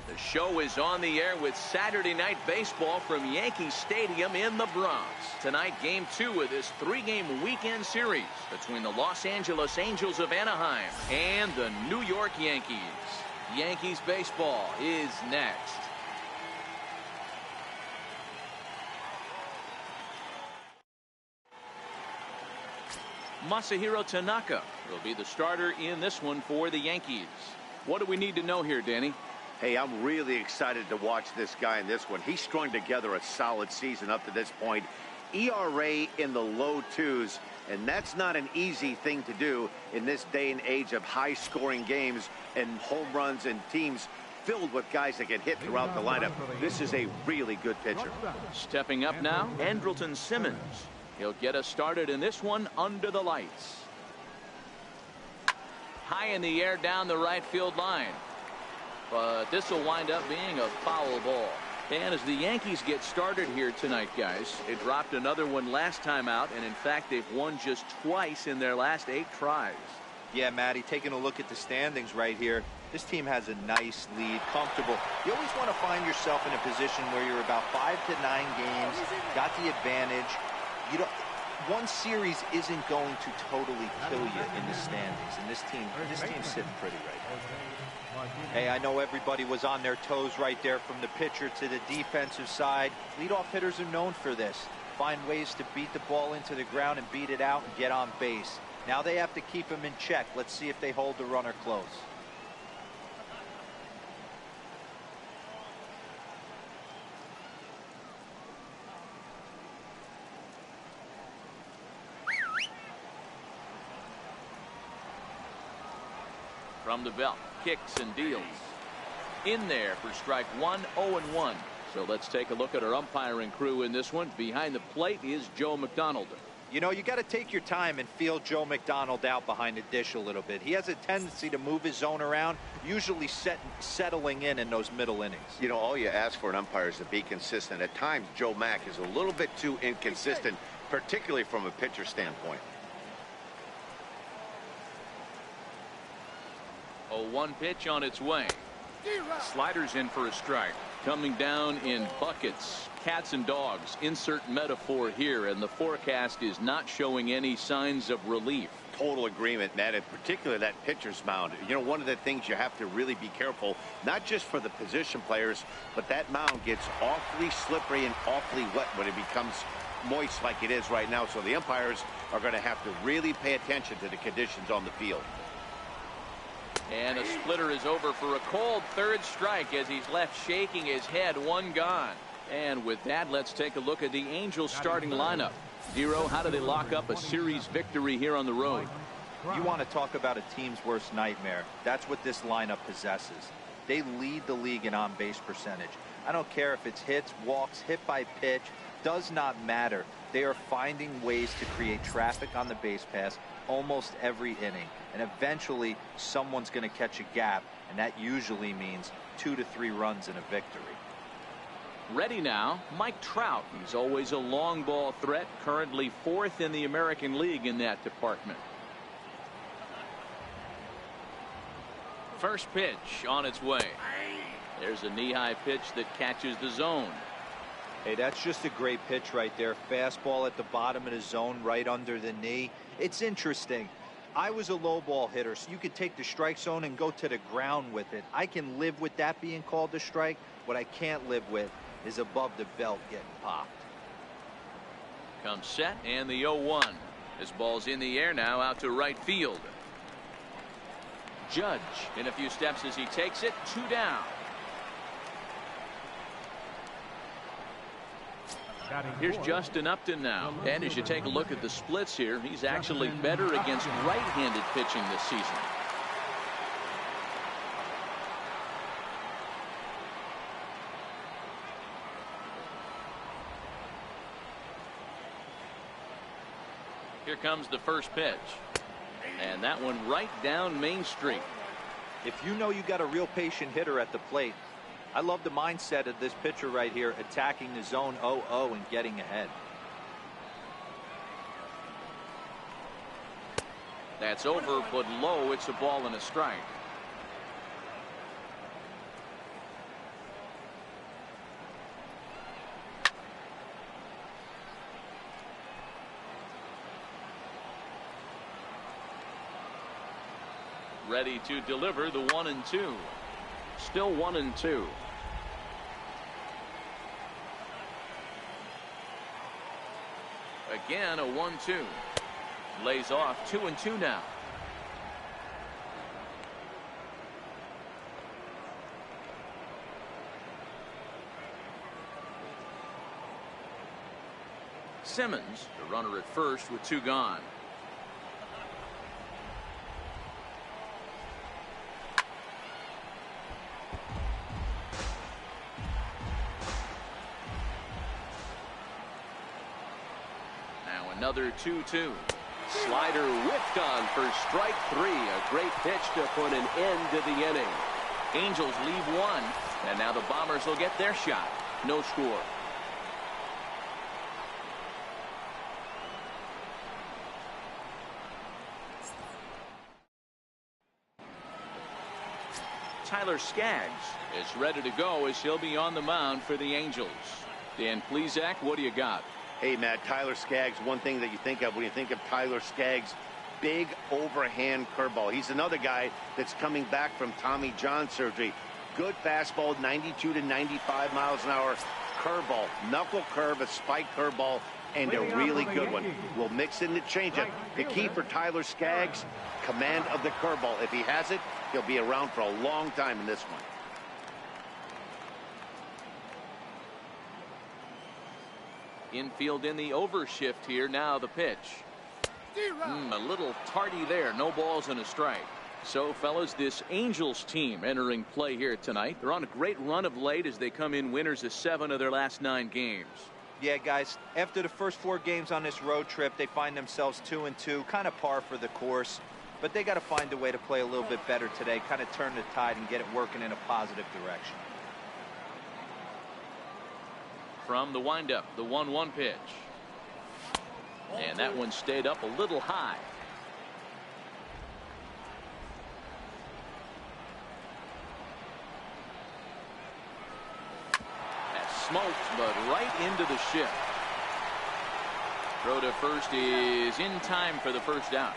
The show is on the air with Saturday Night Baseball from Yankee Stadium in the Bronx. Tonight, Game 2 of this 3-game weekend series between the Los Angeles Angels of Anaheim and the New York Yankees. Yankees baseball is next. Masahiro Tanaka will be the starter in this one for the Yankees. What do we need to know here, Danny? Hey, I'm really excited to watch this guy in this one. He's strung together a solid season up to this point. ERA in the low 2s, and that's not an easy thing to do in this day and age of high-scoring games and home runs and teams filled with guys that get hit throughout the lineup. This is a really good pitcher. Stepping up now, Andrelton Simmons. He'll get us started in this one under the lights. High in the air down the right field line. But this will wind up being a foul ball. And as the Yankees get started here tonight, guys, they dropped another one last time out, and in fact they've won just twice in their last 8 tries. Yeah, Matty, taking a look at the standings right here, this team has a nice lead, comfortable. You always want to find yourself in a position where you're about 5 to 9 games, got the advantage. You don't, one series isn't going to totally kill you in the standings, and this team's sitting pretty right now. Hey, I know everybody was on their toes right there from the pitcher to the defensive side. Leadoff hitters are known for this. Find ways to beat the ball into the ground and beat it out and get on base. Now they have to keep him in check. Let's see if they hold the runner close. From the belt, kicks and deals. In there for strike 1, 0-1. So let's take a look at our umpiring crew in this one. Behind the plate is Joe McDonald. You know, you got to take your time and feel Joe McDonald out behind the dish a little bit. He has a tendency to move his zone around, usually settling in those middle innings. You know, all you ask for an umpire is to be consistent. At times, Joe Mack is a little bit too inconsistent, particularly from a pitcher standpoint. 0-1 pitch on its way. Sliders in for a strike. Coming down in buckets, cats and dogs. Insert metaphor here, and the forecast is not showing any signs of relief. Total agreement, Matt, in particular that pitcher's mound. You know, one of the things you have to really be careful, not just for the position players, but that mound gets awfully slippery and awfully wet when it becomes moist like it is right now. So the umpires are going to have to really pay attention to the conditions on the field. And a splitter is over for a cold third strike as he's left shaking his head. 1 gone. And with that, let's take a look at the Angels starting lineup. Zero, how do they lock up a series victory here on the road? You want to talk about a team's worst nightmare. That's what this lineup possesses. They lead the league in on-base percentage. I don't care if it's hits, walks, hit by pitch, does not matter. They are finding ways to create traffic on the base pass almost every inning, and eventually someone's going to catch a gap, and that usually means 2 to 3 runs in a victory. Ready now, Mike Trout. He's always a long ball threat, currently 4th in the American League in that department. First pitch on its way. There's a knee-high pitch that catches the zone. Hey, that's just a great pitch right there. Fastball at the bottom of the zone, right under the knee. It's interesting. I was a low ball hitter, so you could take the strike zone and go to the ground with it. I can live with that being called a strike. What I can't live with is above the belt getting popped. Comes set and the 0-1. This ball's in the air now out to right field. Judge in a few steps as he takes it. 2 down. Here's Justin Upton now. And as you take a look at the splits here, he's actually better against right-handed pitching this season. Here comes the first pitch. And that one right down Main Street. If you know you got a real patient hitter at the plate, I love the mindset of this pitcher right here, attacking the zone 0-0 and getting ahead. That's over, but low. It's a ball and a strike. Ready to deliver the 1-2. Still 1-2. Again, a 1-2. Lays off 2-2 now. Simmons, the runner at first with 2 gone. Now another 2-2. Slider whipped on for strike 3. A great pitch to put an end to the inning. Angels leave 1, and now the Bombers will get their shot. No score. Tyler Skaggs is ready to go as he'll be on the mound for the Angels. Dan Plesac, what do you got? Hey, Matt, Tyler Skaggs, one thing that you think of when you think of Tyler Skaggs, big overhand curveball. He's another guy that's coming back from Tommy John surgery. Good fastball, 92 to 95 miles an hour. Curveball, knuckle curve, a spike curveball, and a really good one. We'll mix in the changeup. The key for Tyler Skaggs, command of the curveball. If he has it, he'll be around for a long time in this one. Infield in the overshift here. Now the pitch. A little tardy there. No balls and a strike. So, fellas, this Angels team entering play here tonight. They're on a great run of late as they come in winners of 7 of their last 9 games. Yeah, guys, after the first 4 games on this road trip, they find themselves 2-2, kind of par for the course. But they got to find a way to play a little bit better today, kind of turn the tide and get it working in a positive direction. From the windup, the 1-1 pitch. And that one stayed up a little high. That's smoked, but right into the shift. Throw to first is in time for the first out.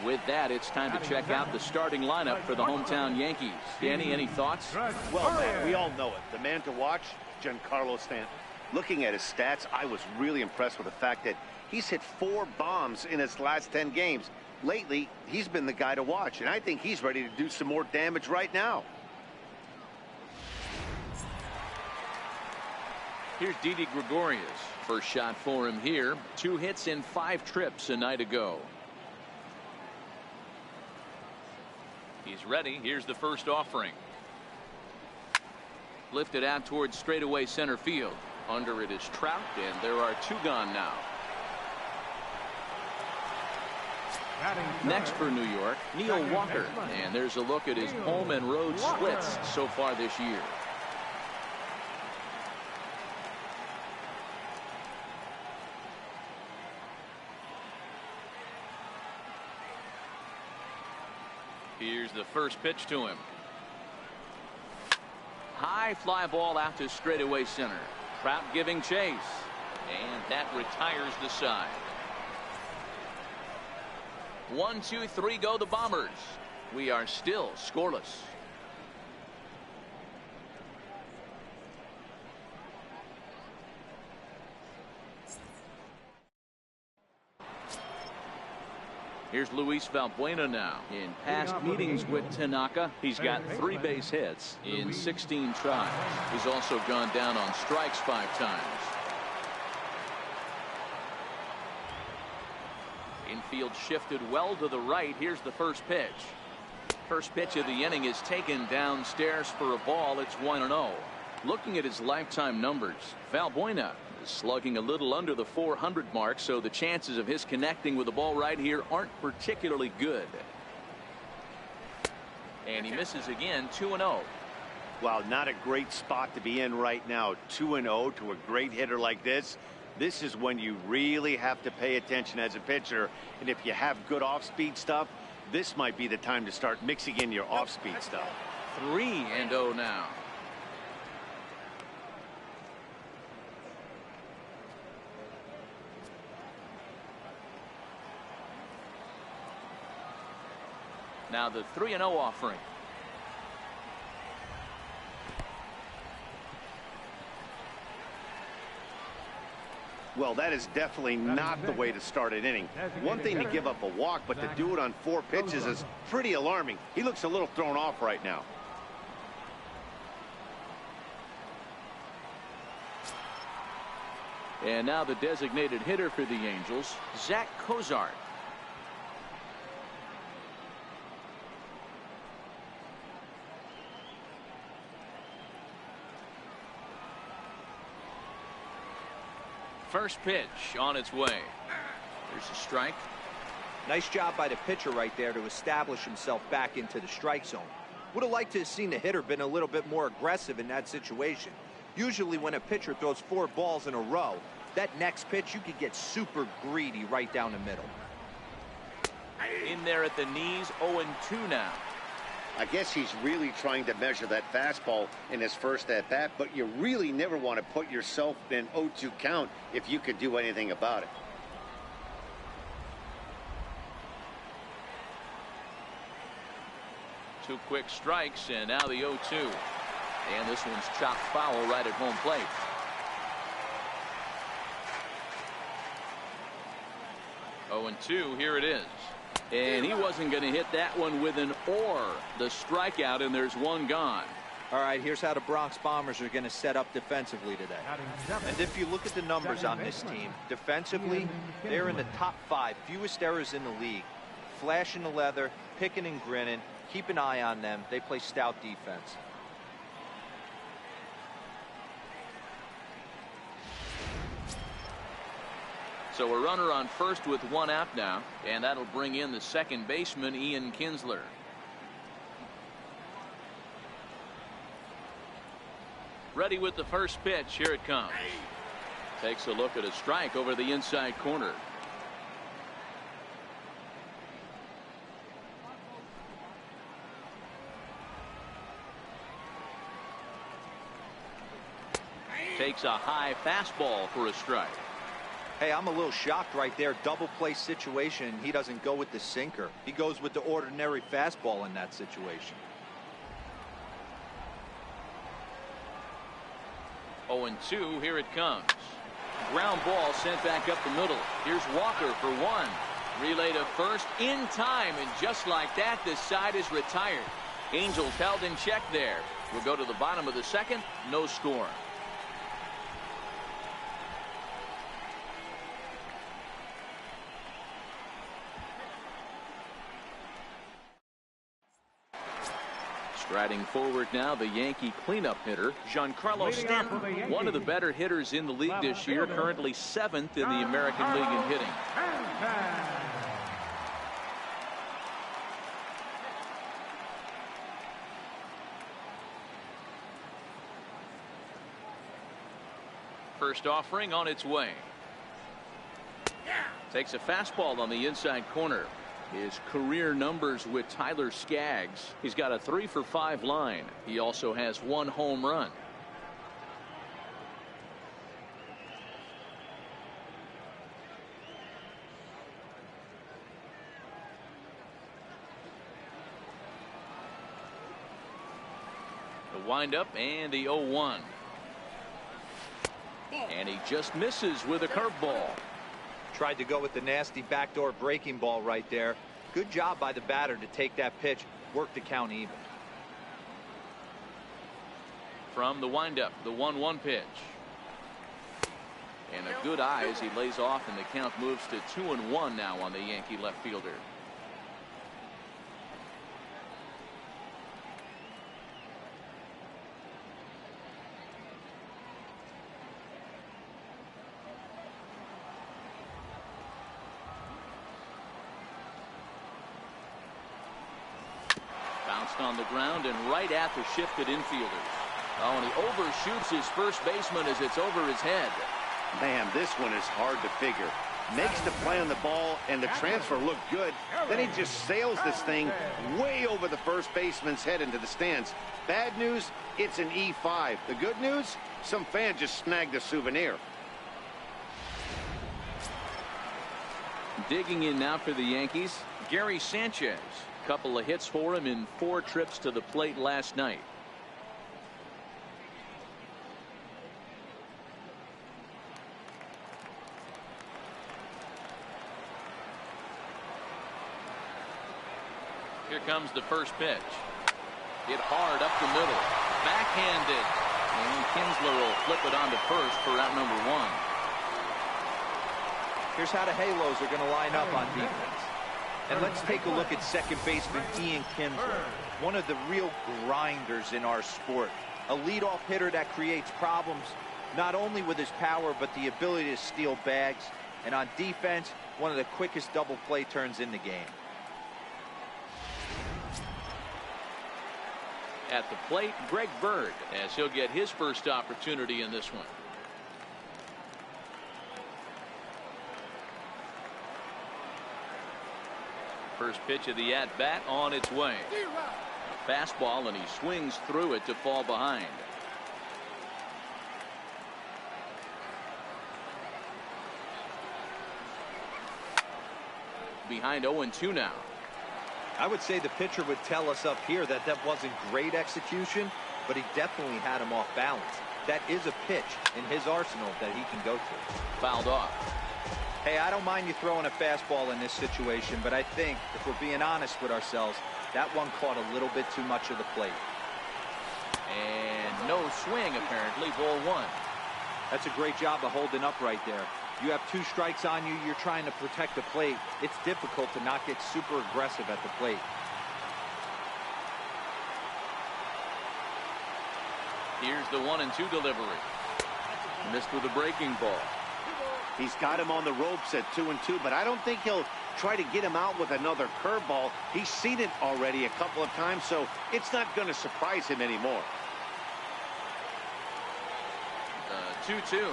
With that, it's time to check out the starting lineup for the hometown Yankees. Danny, any thoughts? Well, man, we all know it. The man to watch, Giancarlo Stanton. Looking at his stats, I was really impressed with the fact that he's hit 4 bombs in his last 10 games. Lately, he's been the guy to watch, and I think he's ready to do some more damage right now. Here's Didi Gregorius. First shot for him here. 2 hits in 5 trips a night ago. He's ready. Here's the first offering. Lifted out towards straightaway center field. Under it is Trout, and there are 2 gone now. Next for New York, Neil Walker. And there's a look at his home and road splits so far this year. Here's the first pitch to him. High fly ball out to straightaway center. Trout giving chase. And that retires the side. 1, 2, 3 go the Bombers. We are still scoreless. Here's Luis Valbuena now. In past meetings with Tanaka, he's got 3 base hits in 16 tries. He's also gone down on strikes 5 times. Infield shifted well to the right. Here's the first pitch. First pitch of the inning is taken downstairs for a ball. It's 1-0. Looking at his lifetime numbers, Valbuena is slugging a little under the 400 mark, so the chances of his connecting with the ball right here aren't particularly good. And he misses again. 2-0. Wow, not a great spot to be in right now. 2-0 to a great hitter like this. This is when you really have to pay attention as a pitcher. And if you have good off-speed stuff, this might be the time to start mixing in your off-speed stuff. 3-0 now. Now the 3-0 offering. Well, that is definitely not the way to start an inning. One thing to give up a walk, but to do it on 4 pitches is pretty alarming. He looks a little thrown off right now. And now the designated hitter for the Angels, Zach Cozart. First pitch on its way. There's a strike. Nice job by the pitcher right there to establish himself back into the strike zone. Would have liked to have seen the hitter been a little bit more aggressive in that situation. Usually when a pitcher throws 4 balls in a row, that next pitch you could get super greedy right down the middle. In there at the knees, 0-2 now. I guess he's really trying to measure that fastball in his first at-bat, but you really never want to put yourself in an 0-2 count if you could do anything about it. Two quick strikes, and now the 0-2. And this one's chopped foul right at home plate. Oh, and 2, here it is. And he wasn't going to hit that one with an or. The strikeout, and there's one gone. All right, here's how the Bronx Bombers are going to set up defensively today. And if you look at the numbers on this team, defensively, they're in the top 5, fewest errors in the league. Flashing the leather, picking and grinning, keep an eye on them. They play stout defense. So a runner on first with 1 out now, and that'll bring in the second baseman, Ian Kinsler. Ready with the first pitch. Here it comes. Takes a look at a strike over the inside corner. Takes a high fastball for a strike. Hey, I'm a little shocked right there. Double play situation. He doesn't go with the sinker. He goes with the ordinary fastball in that situation. 0-2. Here it comes. Ground ball sent back up the middle. Here's Walker for 1. Relay to first in time, and just like that, the side is retired. Angels held in check there. We'll go to the bottom of the second. No score. Striding forward now, the Yankee cleanup hitter, Giancarlo Stanton, one of the better hitters in the league this year, currently 7th in the American League in hitting. First offering on its way. Takes a fastball on the inside corner. His career numbers with Tyler Skaggs. He's got a 3-for-5 line. He also has 1 home run. The windup and the 0-1. And he just misses with a curveball. Tried to go with the nasty backdoor breaking ball right there. Good job by the batter to take that pitch, work the count even. From the windup, the 1-1 pitch. And a good eye as he lays off, and the count moves to 2-1 now on the Yankee left fielder. On the ground and right at the shifted infielders. Oh, and he overshoots his first baseman as it's over his head. Man, this one is hard to figure. Makes the play on the ball, and the transfer looked good. Then he just sails this thing way over the first baseman's head into the stands. Bad news, it's an E5. The good news, some fan just snagged a souvenir. Digging in now for the Yankees, Gary Sanchez. couple of hits for him in 4 trips to the plate last night. Here comes the first pitch. Hit hard up the middle. Backhanded. And Kinsler will flip it on to first for out number 1. Here's how the Halos are going to line up on defense. And let's take a look at second baseman Ian Kinsler, one of the real grinders in our sport. A leadoff hitter that creates problems, not only with his power, but the ability to steal bags. And on defense, one of the quickest double play turns in the game. At the plate, Greg Bird, as he'll get his first opportunity in this one. First pitch of the at-bat on its way. A fastball, and he swings through it to fall behind. Behind 0-2 now. I would say the pitcher would tell us up here that that wasn't great execution, but he definitely had him off balance. That is a pitch in his arsenal that he can go to. Fouled off. Hey, I don't mind you throwing a fastball in this situation, but I think if we're being honest with ourselves, that one caught a little bit too much of the plate. And no swing, apparently. Ball 1. That's a great job of holding up right there. You have 2 strikes on you. You're trying to protect the plate. It's difficult to not get super aggressive at the plate. Here's the 1-2 delivery. Missed with a breaking ball. He's got him on the ropes at 2-2, but I don't think he'll try to get him out with another curveball. He's seen it already a couple of times, so it's not going to surprise him anymore. 2-2.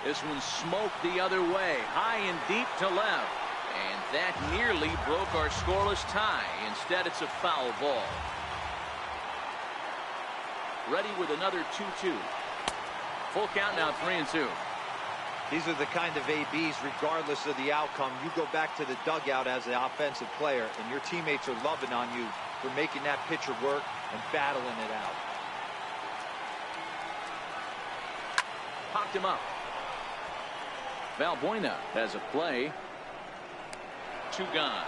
This one smoked the other way, high and deep to left. And that nearly broke our scoreless tie. Instead, it's a foul ball. Ready with another 2-2. Full count now, 3-2. These are the kind of ABs, regardless of the outcome. You go back to the dugout as the offensive player, and your teammates are loving on you for making that pitcher work and battling it out. Popped him up. Valbuena has a play. 2 gone.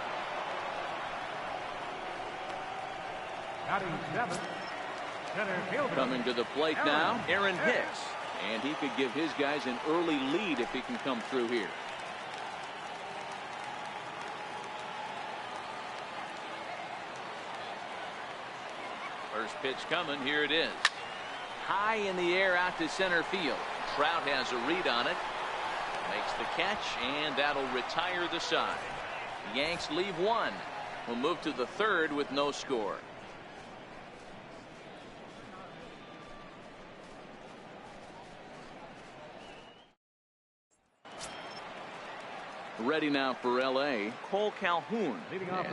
Coming to the plate now, Aaron Hicks. And he could give his guys an early lead if he can come through here. First pitch coming. Here it is. High in the air out to center field. Trout has a read on it. Makes the catch, and that'll retire the side. The Yanks leave 1. We'll move to the 3rd with no score. Ready now for L.A., Cole Calhoun,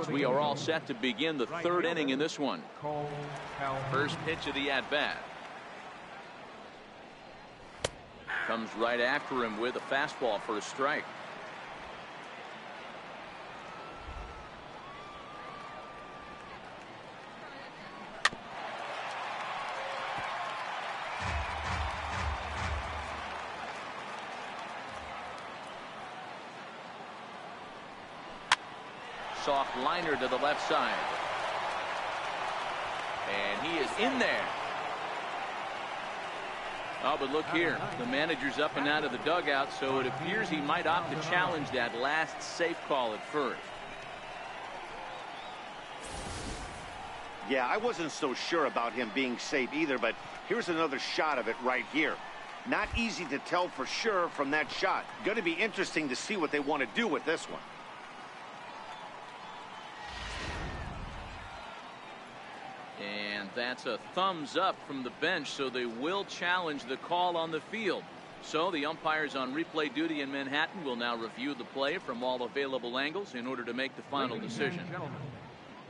as we are all set to begin the 3rd inning in this one. First pitch of the at-bat. Comes right after him with a fastball for a strike. Soft liner to the left side. And he is in there. Oh, but look here. The manager's up and out of the dugout, so it appears he might opt to challenge that last safe call at first. Yeah, I wasn't so sure about him being safe either, but here's another shot of it right here. Not easy to tell for sure from that shot. Going to be interesting to see what they want to do with this one. And that's a thumbs up from the bench, so they will challenge the call on the field. So the umpires on replay duty in Manhattan will now review the play from all available angles in order to make the final decision.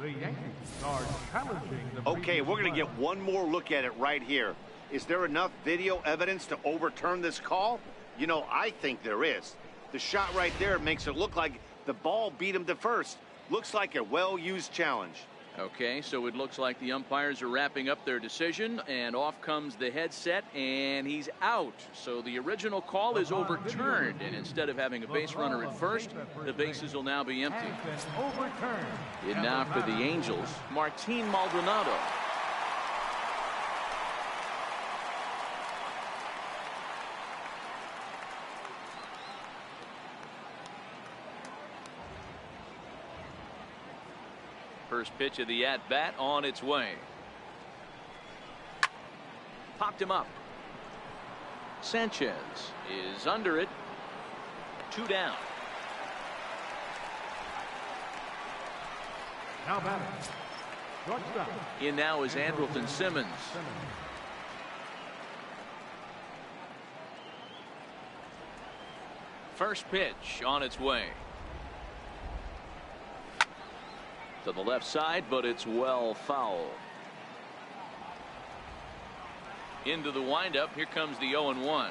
The Yankees are challenging the Okay, we're going to get one more look at it right here. Is there enough video evidence to overturn this call? You know, I think there is. The shot right there makes it look like the ball beat him to first. Looks like a well-used challenge. Okay, so it looks like the umpires are wrapping up their decision, and off comes the headset, and he's out. So the original call is overturned, and instead of having a base runner at first, the bases will now be empty. And now for the Angels, Martin Maldonado. First pitch of the at-bat on its way. Popped him up. Sanchez is under it. 2 down. Now batting. Shortstop. In now is Andrelton Simmons. First pitch on its way. To the left side, but it's well foul. Into the windup. Here comes the 0-1.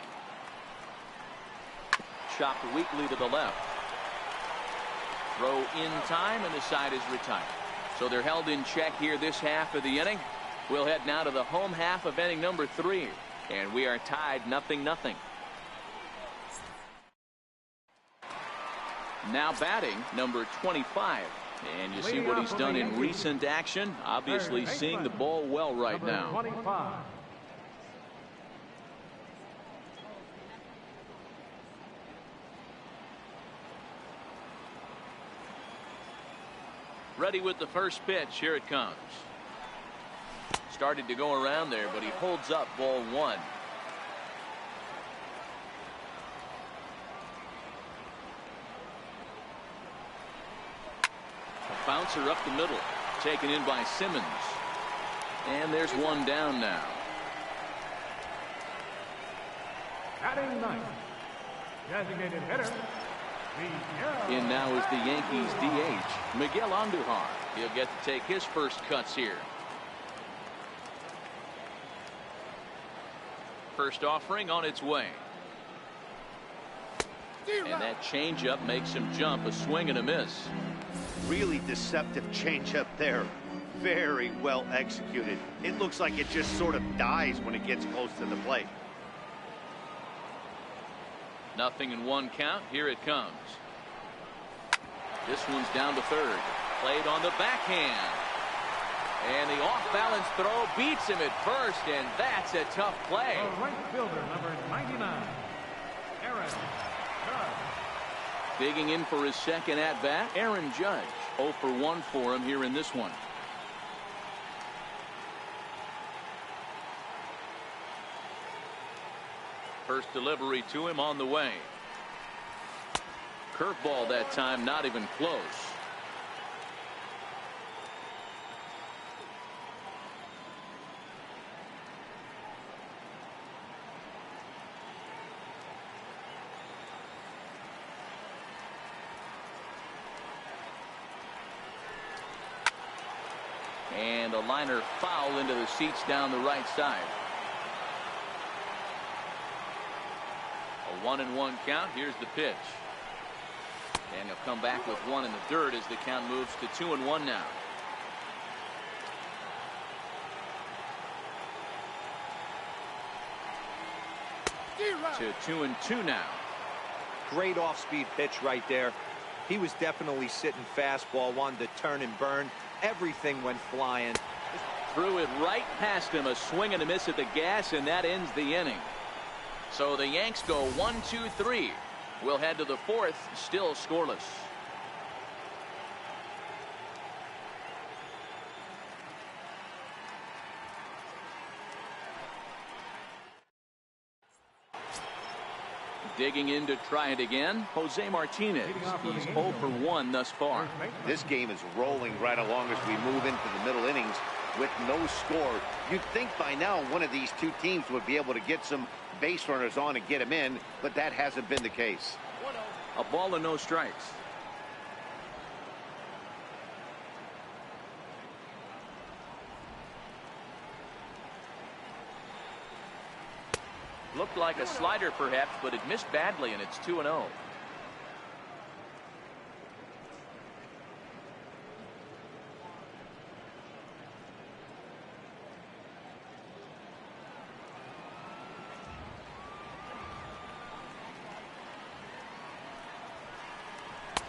Chopped weakly to the left. Throw in time, and the side is retired. So they're held in check here this half of the inning. We'll head now to the home half of inning number 3. And we are tied 0-0. Now batting, number 25. And you see what he's done in recent action. Obviously seeing the ball well right now. Ready with the first pitch. Here it comes. Started to go around there, but he holds up ball 1. Bouncer up the middle, taken in by Simmons, and there's 1 down now. Batting ninth, designated hitter. In now is the Yankees DH, Miguel Andujar. He'll get to take his first cuts here. First offering on its way. And that changeup makes him jump. A swing and a miss. Really deceptive changeup there. Very well executed. It looks like it just sort of dies when it gets close to the plate. 0-1 count. Here it comes. This one's down to third. Played on the backhand. And the off-balance throw beats him at first, and that's a tough play. The right fielder, number 99, Aaron Judge. Digging in for his second at-bat, Aaron Judge. 0 for 1 for him here in this one. First delivery to him on the way. Curveball that time, not even close. And a liner foul into the seats down the right side. A 1-1 count. Here's the pitch. And he'll come back with 1 in the third as the count moves to 2-1 now. To 2-2 now. Great off-speed pitch right there. He was definitely sitting fastball, wanted to turn and burn. Everything went flying. Threw it right past him. A swing and a miss at the gas, and that ends the inning. So the Yanks go 1-2-3. We'll head to the fourth, still scoreless. Digging in to try it again, Jose Martinez. He's 0 for 1 thus far. This game is rolling right along as we move into the middle innings with no score. You'd think by now one of these two teams would be able to get some base runners on and get them in, but that hasn't been the case. A ball and no strikes. Looked like a slider perhaps, but it missed badly, and it's 2-0.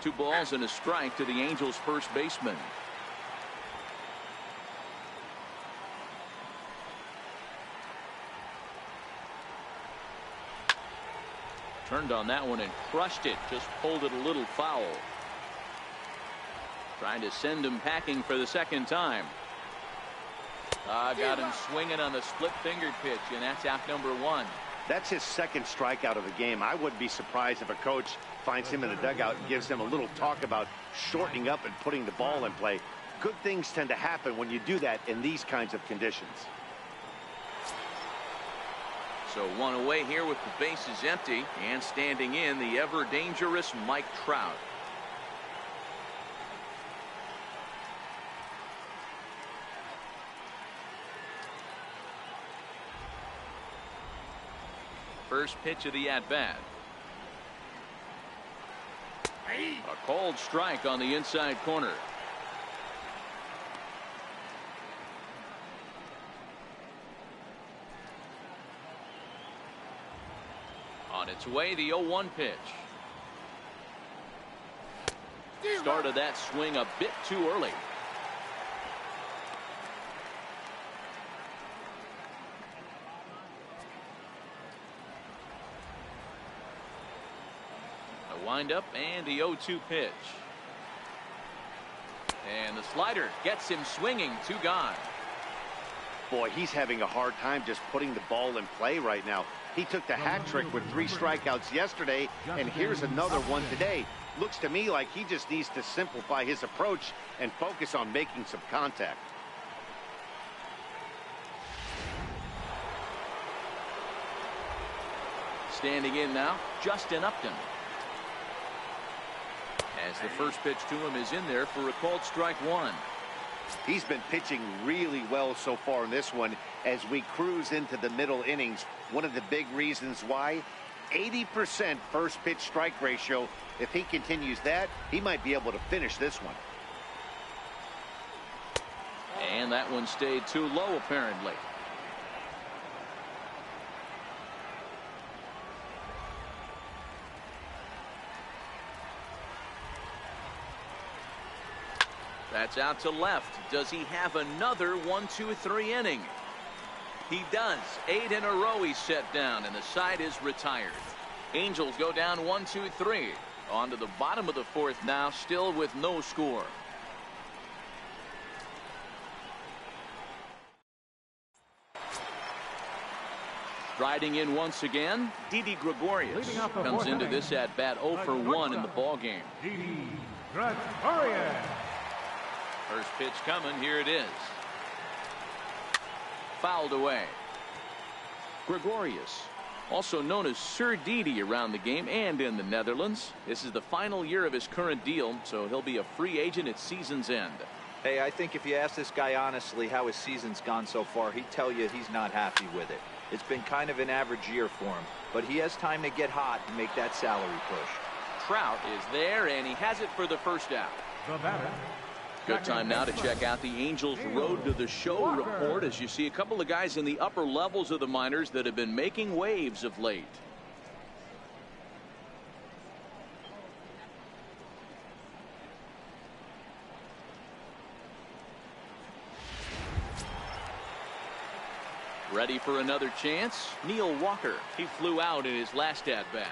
2 balls and a strike to the Angels first baseman. Turned on that one and crushed it. Just pulled it a little foul. Trying to send him packing for the second time. Got him swinging on the split-fingered pitch, and that's out number 1. That's his second strikeout of the game. I wouldn't be surprised if a coach finds him in the dugout and gives him a little talk about shortening up and putting the ball in play. Good things tend to happen when you do that in these kinds of conditions. So 1 away here with the bases empty, and standing in the ever-dangerous Mike Trout. First pitch of the at-bat. A cold strike on the inside corner. On its way, the 0-1 pitch. Started that swing a bit too early. A windup and the 0-2 pitch. And the slider gets him swinging. 2 gone. Boy, he's having a hard time just putting the ball in play right now. He took the hat trick with 3 strikeouts yesterday, and here's another one today. Looks to me like he just needs to simplify his approach and focus on making some contact. Standing in now, Justin Upton. As the first pitch to him is in there for a called strike 1. He's been pitching really well so far in this one as we cruise into the middle innings. One of the big reasons why, 80% first pitch strike ratio. If he continues that, he might be able to finish this one. And that one stayed too low, apparently. That's out to left. Does he have another 1-2-3 inning? He does. 8 in a row he's set down, and the side is retired. Angels go down 1-2-3. On to the bottom of the 4th now, still with no score. Striding in once again, Didi Gregorius comes into this at-bat 0 for 1 in the ballgame. Didi Gregorius. First pitch coming. Here it is. Fouled away. Gregorius, also known as Sir Didi around the game and in the Netherlands. This is the final year of his current deal, so he'll be a free agent at season's end. Hey, I think if you ask this guy honestly how his season's gone so far, he'd tell you he's not happy with it. It's been kind of an average year for him, but he has time to get hot and make that salary push. Trout is there, and he has it for the first out. The batter. Good time now to check out the Angels' Road to the Show report, as you see a couple of guys in the upper levels of the minors that have been making waves of late. Ready for another chance? Neil Walker. He flew out in his last at-bat.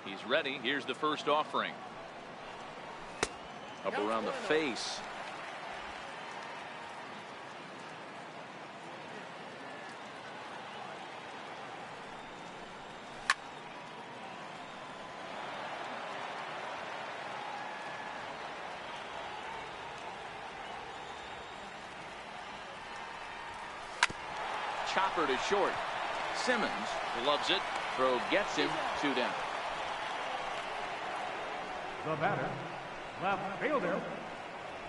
He's ready. Here's the first offering. Up around the face. Chopper to short. Simmons loves it. Throw gets him. 2 down. The batter, left fielder,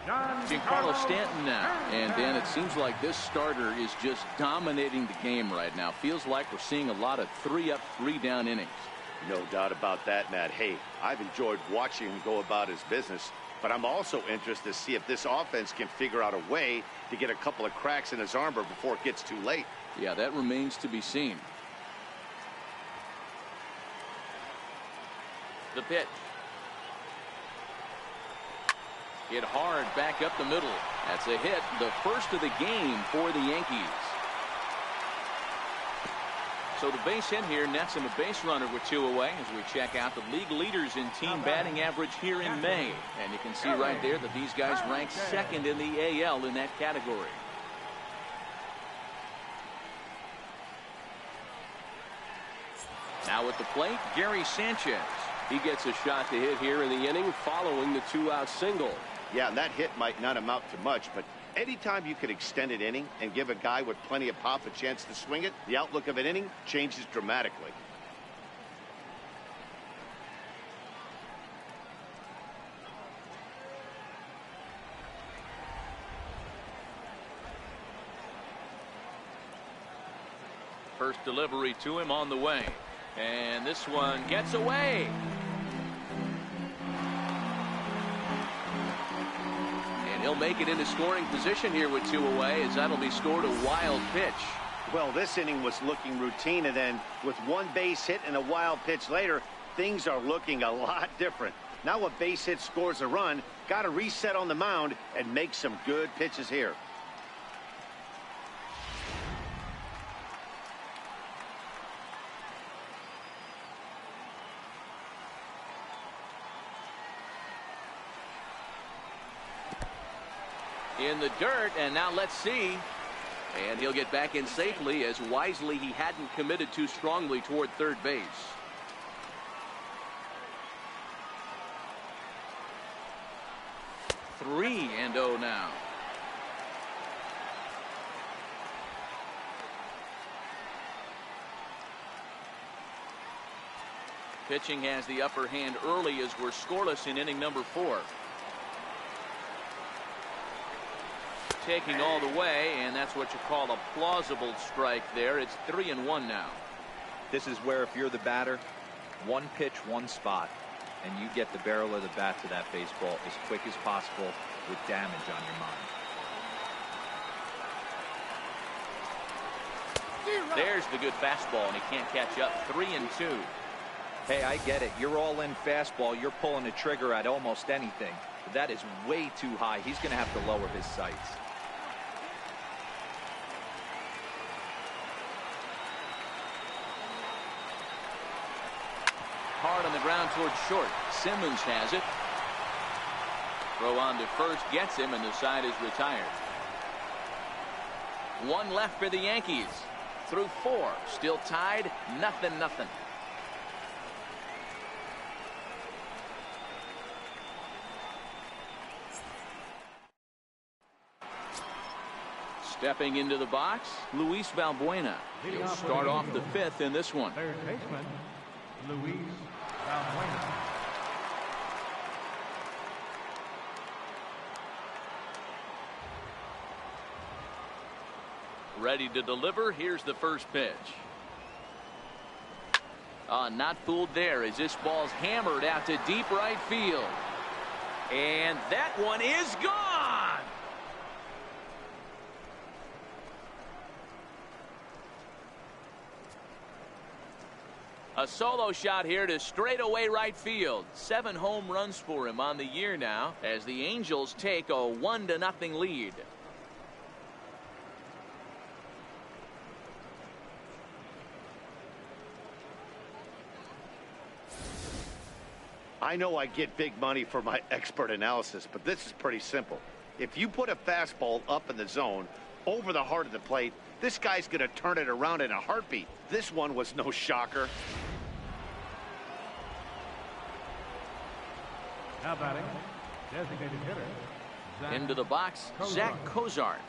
Giancarlo Stanton now. And Dan, it seems like this starter is just dominating the game right now. Feels like we're seeing a lot of 3-up, 3-down innings. No doubt about that, Matt. Hey, I've enjoyed watching him go about his business, but I'm also interested to see if this offense can figure out a way to get a couple of cracks in his armor before it gets too late. Yeah, that remains to be seen. The pitch. Hit hard back up the middle. That's a hit, the first of the game for the Yankees. So the base hit here nets him a base runner with 2 away as we check out the league leaders in team batting average here in May. And you can see right there that these guys rank second in the AL in that category. Now at the plate, Gary Sanchez. He gets a shot to hit here in the inning following the 2-out single. Yeah, and that hit might not amount to much, but anytime you could extend an inning and give a guy with plenty of pop a chance to swing it, the outlook of an inning changes dramatically. First delivery to him on the way. And this one gets away. And he'll make it into scoring position here with 2 away, as that'll be scored a wild pitch. Well, this inning was looking routine, and then with 1 base hit and a wild pitch later, things are looking a lot different. Now a base hit scores a run, got to reset on the mound and make some good pitches here. In the dirt, and now let's see. And he'll get back in safely, as wisely he hadn't committed too strongly toward third base. Three and 0 now. Pitching has the upper hand early as we're scoreless in inning number 4. Taking all the way, and that's what you call a plausible strike there. It's 3-1 now. This is where, if you're the batter, 1 pitch, 1 spot, and you get the barrel of the bat to that baseball as quick as possible with damage on your mind. There's the good fastball, and he can't catch up. 3-2. Hey, I get it. You're all in fastball. You're pulling the trigger at almost anything. But that is way too high. He's going to have to lower his sights. Hard on the ground towards short. Simmons has it. Throw on to first gets him, and the side is retired. 1 left for the Yankees. Through 4. Still tied. 0-0. Stepping into the box, Luis Valbuena. He'll start off the 5th in this one. Third baseman, Luis Valbuena. Ready to deliver. Here's the first pitch. Not fooled there, as this ball's hammered out to deep right field. And that one is gone. A solo shot here to straightaway right field. 7 home runs for him on the year now, as the Angels take a 1-0 lead. I know I get big money for my expert analysis, but this is pretty simple. If you put a fastball up in the zone over the heart of the plate, this guy's going to turn it around in a heartbeat. This one was no shocker. Now batting, designated hitter. Into the box, Zach Cozart.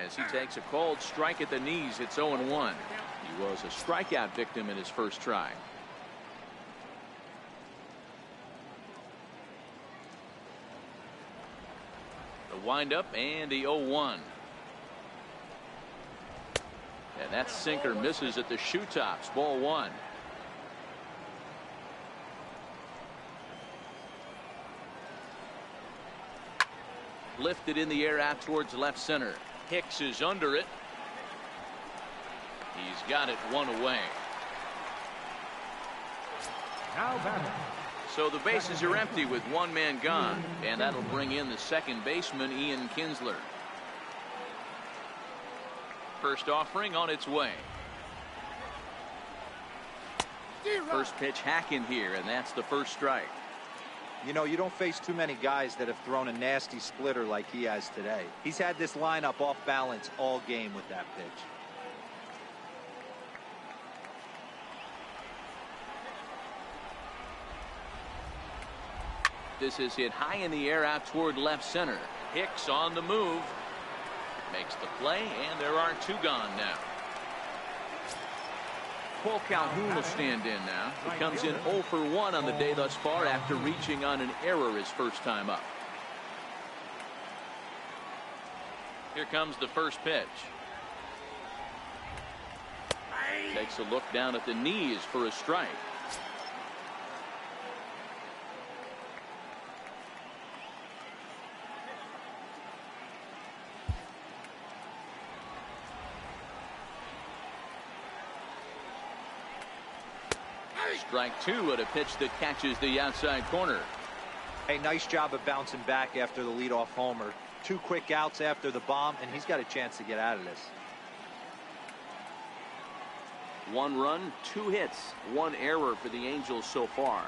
As he takes a cold strike at the knees, it's 0-1. He was a strikeout victim in his first try. The windup and the 0-1. And that sinker misses at the shoe tops. Ball 1. Lifted in the air out towards left center. Hicks is under it. He's got it 1 away. Now batting. So the bases are empty with one man gone, and that'll bring in the second baseman, Ian Kinsler. First offering on its way. First pitch hacking here, and that's the first strike. You know, you don't face too many guys that have thrown a nasty splitter like he has today. He's had this lineup off balance all game with that pitch. This is hit high in the air out toward left center. Hicks on the move. Makes the play, and there are two gone now. Paul Calhoun will stand in now. He comes in 0 for 1 on the day thus far after reaching on an error his first time up. Here comes the first pitch. Takes a look down at the knees for a strike. Strike two at a pitch that catches the outside corner. Hey, nice job of bouncing back after the leadoff homer. 2 quick outs after the bomb, and he's got a chance to get out of this. 1 run, 2 hits, 1 error for the Angels so far.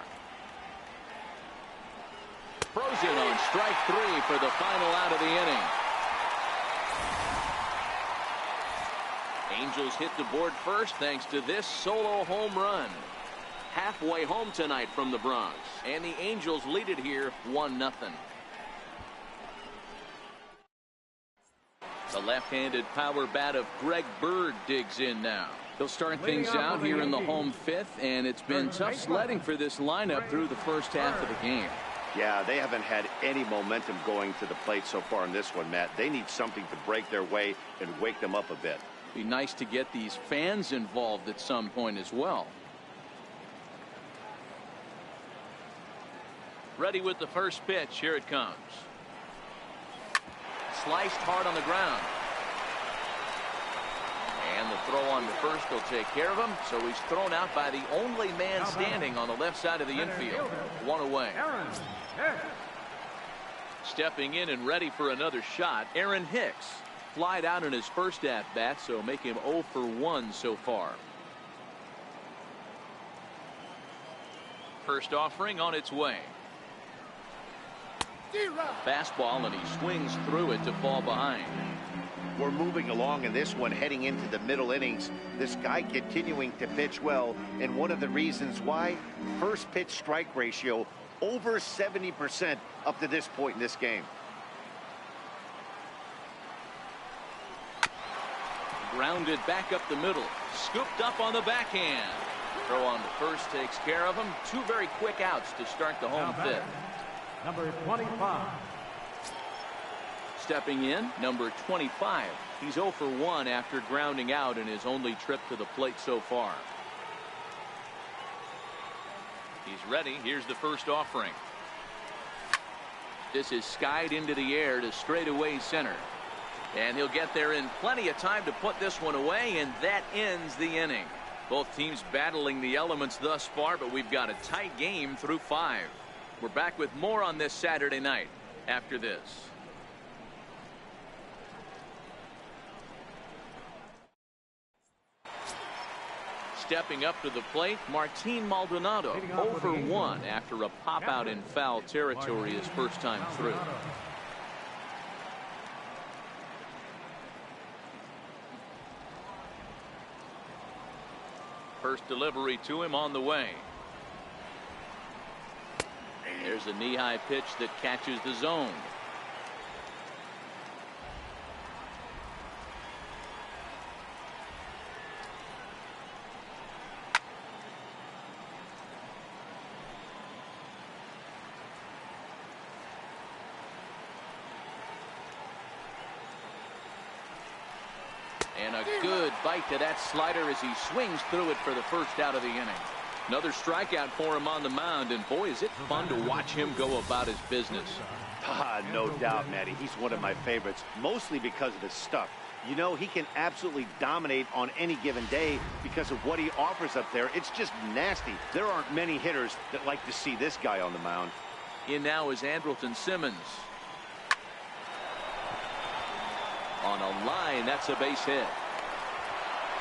Throws in on strike 3 for the final out of the inning. Angels hit the board first thanks to this solo home run. Halfway home tonight from the Bronx, and the Angels lead it here 1-0. The left-handed power bat of Greg Bird digs in now. He'll start things out here in the home 5th, and it's been tough sledding for this lineup through the first half of the game. Yeah, they haven't had any momentum going to the plate so far in this one, Matt. They need something to break their way and wake them up a bit. Be nice to get these fans involved at some point as well. Ready with the first pitch. Here it comes. Sliced hard on the ground. And the throw on the first will take care of him. So he's thrown out by the only man standing on the left side of the infield. 1 away. Stepping in and ready for another shot, Aaron Hicks. Flied out in his first at-bat, so make him 0 for 1 so far. First offering on its way. Fastball, and he swings through it to fall behind. We're moving along in this one, heading into the middle innings. This guy continuing to pitch well, and one of the reasons why, first pitch strike ratio over 70% up to this point in this game. Grounded back up the middle. Scooped up on the backhand. Throw on to first takes care of him. 2 very quick outs to start the home 5th. Number 25. Stepping in, number 25. He's 0 for 1 after grounding out in his only trip to the plate so far. He's ready. Here's the first offering. This is skied into the air to straightaway center. And he'll get there in plenty of time to put this one away, and that ends the inning. Both teams battling the elements thus far, but we've got a tight game through 5. We're back with more on this Saturday night after this. Stepping up to the plate, Martin Maldonado 0 for 1 after a pop out in foul territory his first time through. First delivery to him on the way. There's a knee-high pitch that catches the zone. And a good bite to that slider as he swings through it for the first out of the inning. Another strikeout for him on the mound, and boy, is it fun to watch him go about his business. No doubt, Matty. He's one of my favorites, mostly because of his stuff. You know, he can absolutely dominate on any given day because of what he offers up there. It's just nasty. There aren't many hitters that like to see this guy on the mound. In now is Andrelton Simmons. On a line, that's a base hit.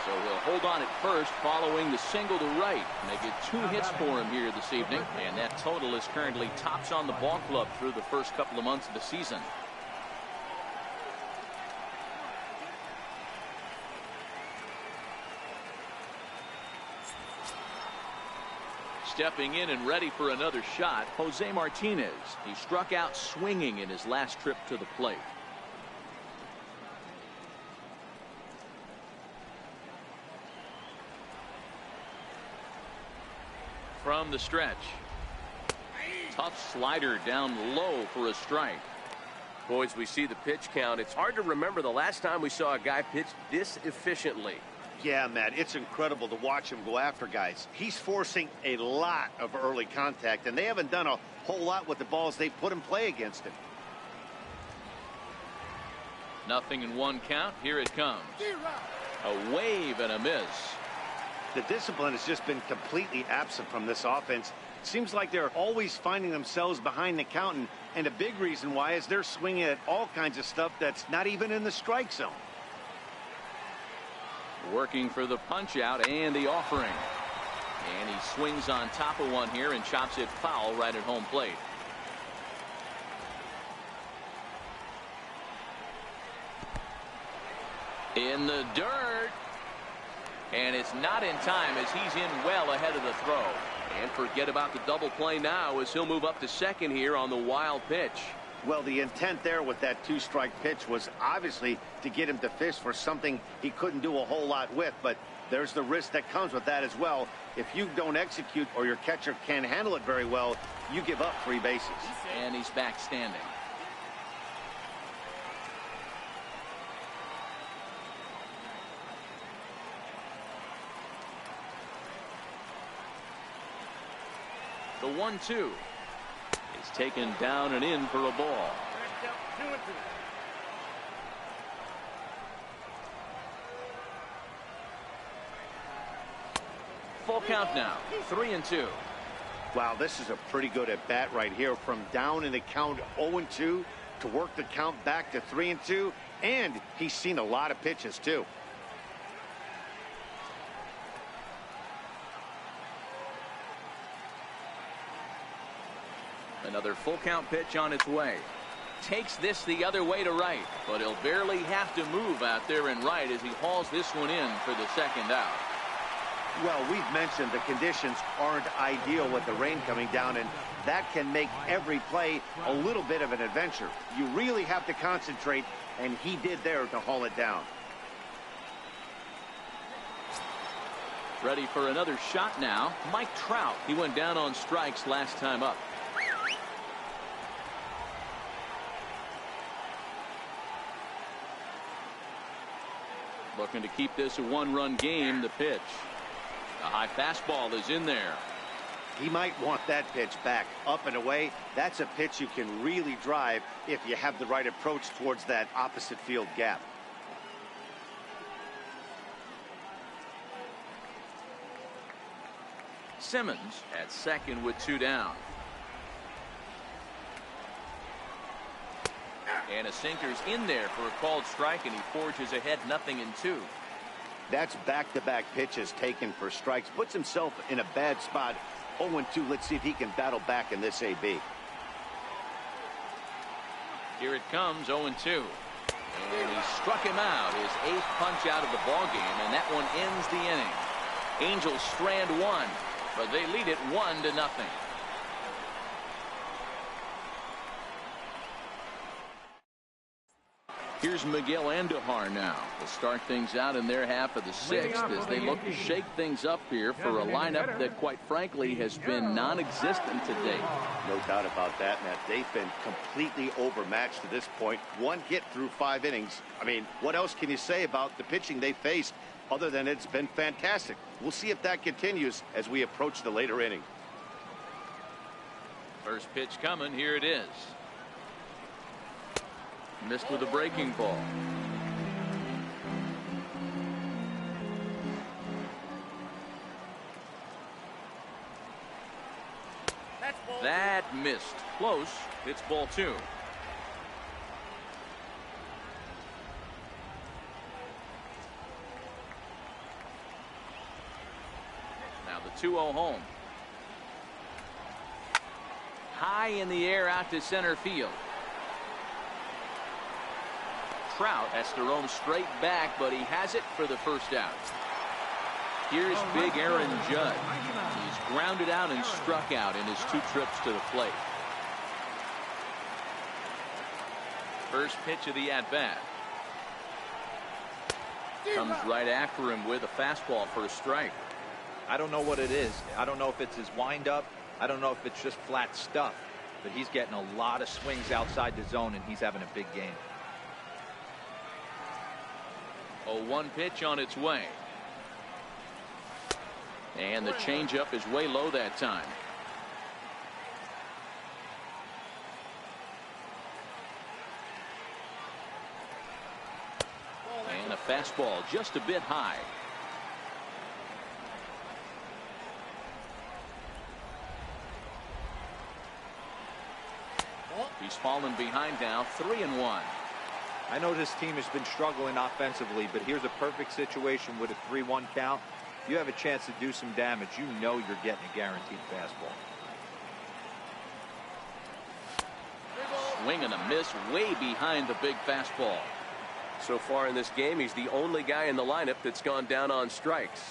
So he'll hold on at first following the single to right. Make it 2 hits for him here this evening. And that total is currently tops on the ball club through the first couple of months of the season. Stepping in and ready for another shot, Jose Martinez. He struck out swinging in his last trip to the plate. From the stretch. Tough slider down low for a strike. Boys, we see the pitch count. It's hard to remember the last time we saw a guy pitch this efficiently. Yeah, Matt, it's incredible to watch him go after guys. He's forcing a lot of early contact, and they haven't done a whole lot with the balls they put in play against him. 0-1 count. Here it comes. A wave and a miss. The discipline has just been completely absent from this offense. Seems like they're always finding themselves behind the count, and a big reason why is they're swinging at all kinds of stuff that's not even in the strike zone. Working for the punch out and the offering. And he swings on top of one here and chops it foul right at home plate. In the dirt. And it's not in time as he's in well ahead of the throw. And forget about the double play now as he'll move up to second here on the wild pitch. Well, the intent there with that 2-strike pitch was obviously to get him to fish for something he couldn't do a whole lot with, but there's the risk that comes with that as well. If you don't execute or your catcher can't handle it very well, you give up 3 bases. And he's back standing. The 1-2 is taken down and in for a ball. Full count now. 3-2. Wow, this is a pretty good at bat right here. From down in the count 0-2 to work the count back to 3-2, and he's seen a lot of pitches too. Another full count pitch on its way. Takes this the other way to right, but he'll barely have to move out there and right as he hauls this one in for the second out. Well, we've mentioned the conditions aren't ideal with the rain coming down, and that can make every play a little bit of an adventure. You really have to concentrate, and he did there to haul it down. Ready for another shot now. Mike Trout. He went down on strikes last time up. Looking to keep this a 1-run game. The pitch. A high fastball is in there. He might want that pitch back up and away. That's a pitch you can really drive if you have the right approach towards that opposite field gap. Simmons at second with 2 down. And a sinker's in there for a called strike, and he forges ahead 0-2. That's back-to-back pitches taken for strikes. Puts himself in a bad spot. 0-2. Let's see if he can battle back in this AB. Here it comes, 0-2. And he struck him out, his 8th punch out of the ballgame, and that one ends the inning. Angels strand 1, but they lead it 1-0. Here's Miguel Andujar now to start things out in their half of the 6th as they look to shake things up here for a lineup that, quite frankly, has been non-existent to date. No doubt about that, Matt. They've been completely overmatched to this point. 1 hit through 5 innings. I mean, what else can you say about the pitching they faced other than it's been fantastic? We'll see if that continues as we approach the later inning. First pitch coming. Here it is. Missed with a breaking ball. close. It's ball 2. Now the 2-0 home. High in the air out to center field. Trout has to roam straight back, but he has it for the first out. Here's big Aaron Judge. He's grounded out and struck out in his 2 trips to the plate. First pitch of the at-bat. Comes right after him with a fastball for a strike. I don't know what it is. I don't know if it's his windup. I don't know if it's just flat stuff. But he's getting a lot of swings outside the zone, and he's having a big game. 0-1 pitch on its way. And the changeup is way low that time. And a fastball just a bit high. He's fallen behind now, 3-1. I know this team has been struggling offensively, but here's a perfect situation with a 3-1 count. You have a chance to do some damage. You know you're getting a guaranteed fastball. Swing and a miss way behind the big fastball. So far in this game, he's the only guy in the lineup that's gone down on strikes.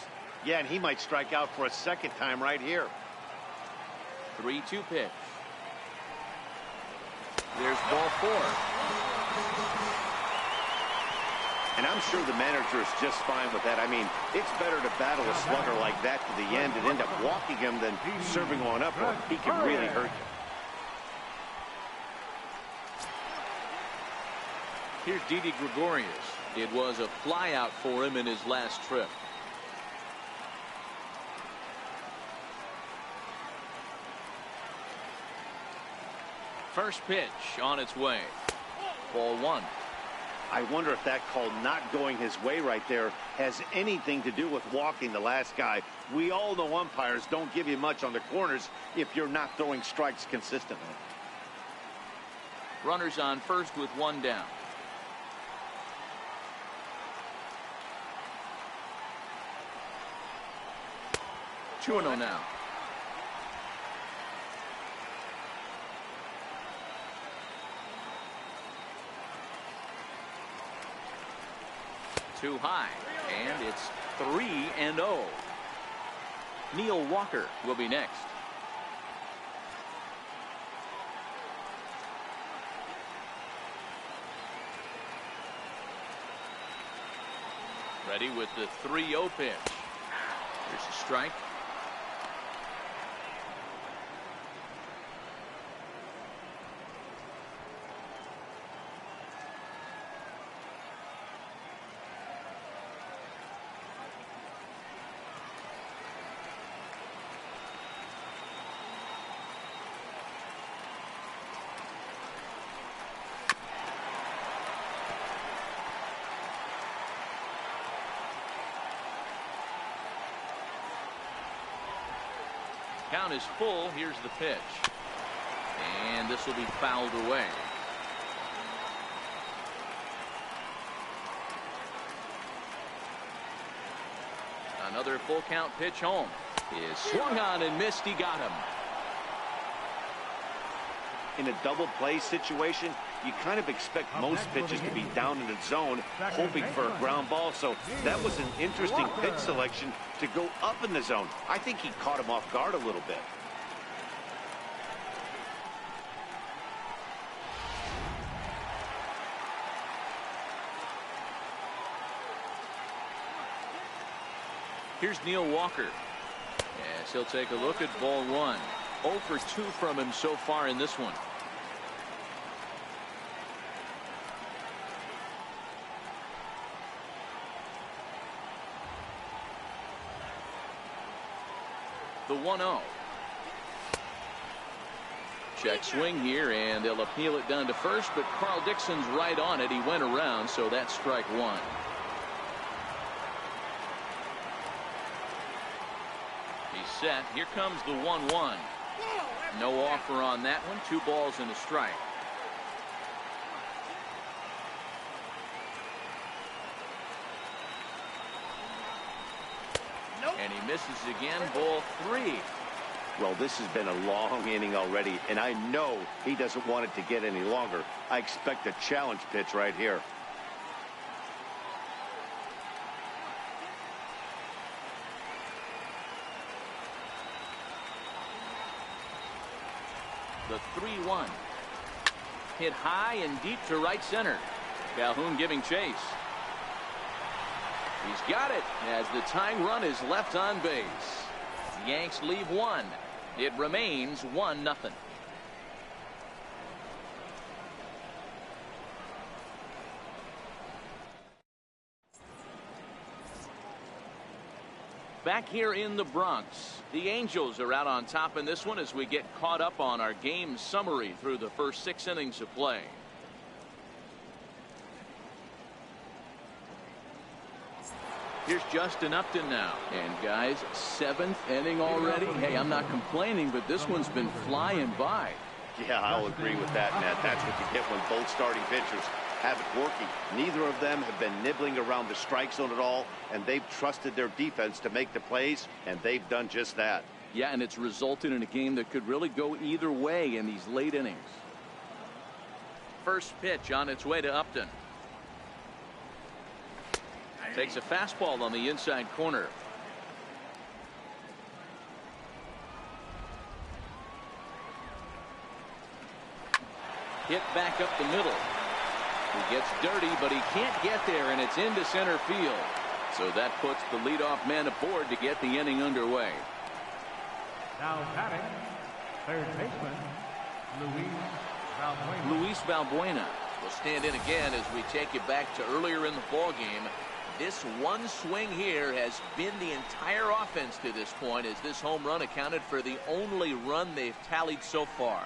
Yeah, and he might strike out for a second time right here. 3-2 pitch. There's ball 4. And I'm sure the manager is just fine with that. I mean, it's better to battle a slugger like that to the end and end up walking him than serving one up, or he can really hurt you. Here's Didi Gregorius. It was a flyout for him in his last trip. First pitch on its way. Ball 1. I wonder if that call not going his way right there has anything to do with walking the last guy. We all know umpires don't give you much on the corners if you're not throwing strikes consistently. Runners on first with 1 down. Two and 0 now. Too high, and it's 3-0. Neil Walker will be next. Ready with the 3-0 pitch. Here's a strike. Count is full. Here's the pitch. And this will be fouled away. Another full count pitch home. Is swung on and missed. He got him. In a double play situation, you kind of expect most pitches to be down in the zone, hoping for a ground ball. So that was an interesting pitch selection to go up in the zone. I think he caught him off guard a little bit. Here's Neil Walker. Yes, he'll take a look at ball 1. 0 for 2 from him so far in this one. The 1-0. Check swing here, and they'll appeal it down to first, but Carl Dixon's right on it. He went around, so that's strike 1. He's set. Here comes the 1-1. No offer on that one. 2 balls and a strike. And he misses again. Ball 3. Well, this has been a long inning already, and I know he doesn't want it to get any longer. I expect a challenge pitch right here. The 3-1. Hit high and deep to right center. Calhoun giving chase. He's got it as the tying run is left on base. The Yanks leave 1. It remains 1-0. Back here in the Bronx, the Angels are out on top in this one as we get caught up on our game summary through the first 6 innings of play. Here's Justin Upton now. And guys, 7th inning already. Hey, I'm not complaining, but this one's been flying by. Yeah, I'll agree with that, Matt. That's what you get when both starting pitchers have it working. Neither of them have been nibbling around the strike zone at all, and they've trusted their defense to make the plays, and they've done just that. Yeah, and it's resulted in a game that could really go either way in these late innings. First pitch on its way to Upton. Takes a fastball on the inside corner. Hit back up the middle. He gets dirty, but he can't get there, and it's into center field. So that puts the leadoff man aboard to get the inning underway. Now batting, third baseman, Luis Valbuena will stand in again as we take it back to earlier in the ball game. This one swing here has been the entire offense to this point, as this home run accounted for the only run they've tallied so far.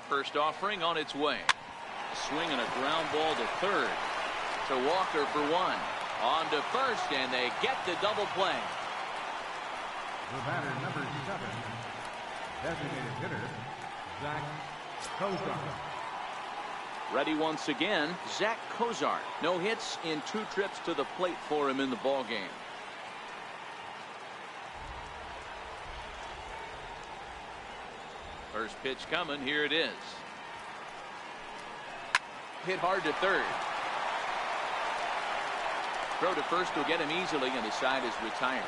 First offering on its way. A swing and a ground ball to third. To Walker for 1. On to first, and they get the double play. The batter, number 7, designated hitter, Zach Kozar. Ready once again, Zach Kozar. No hits in 2 trips to the plate for him in the ball game. First pitch coming. Here it is. Hit hard to third. Throw to first will get him easily, and the side is retired.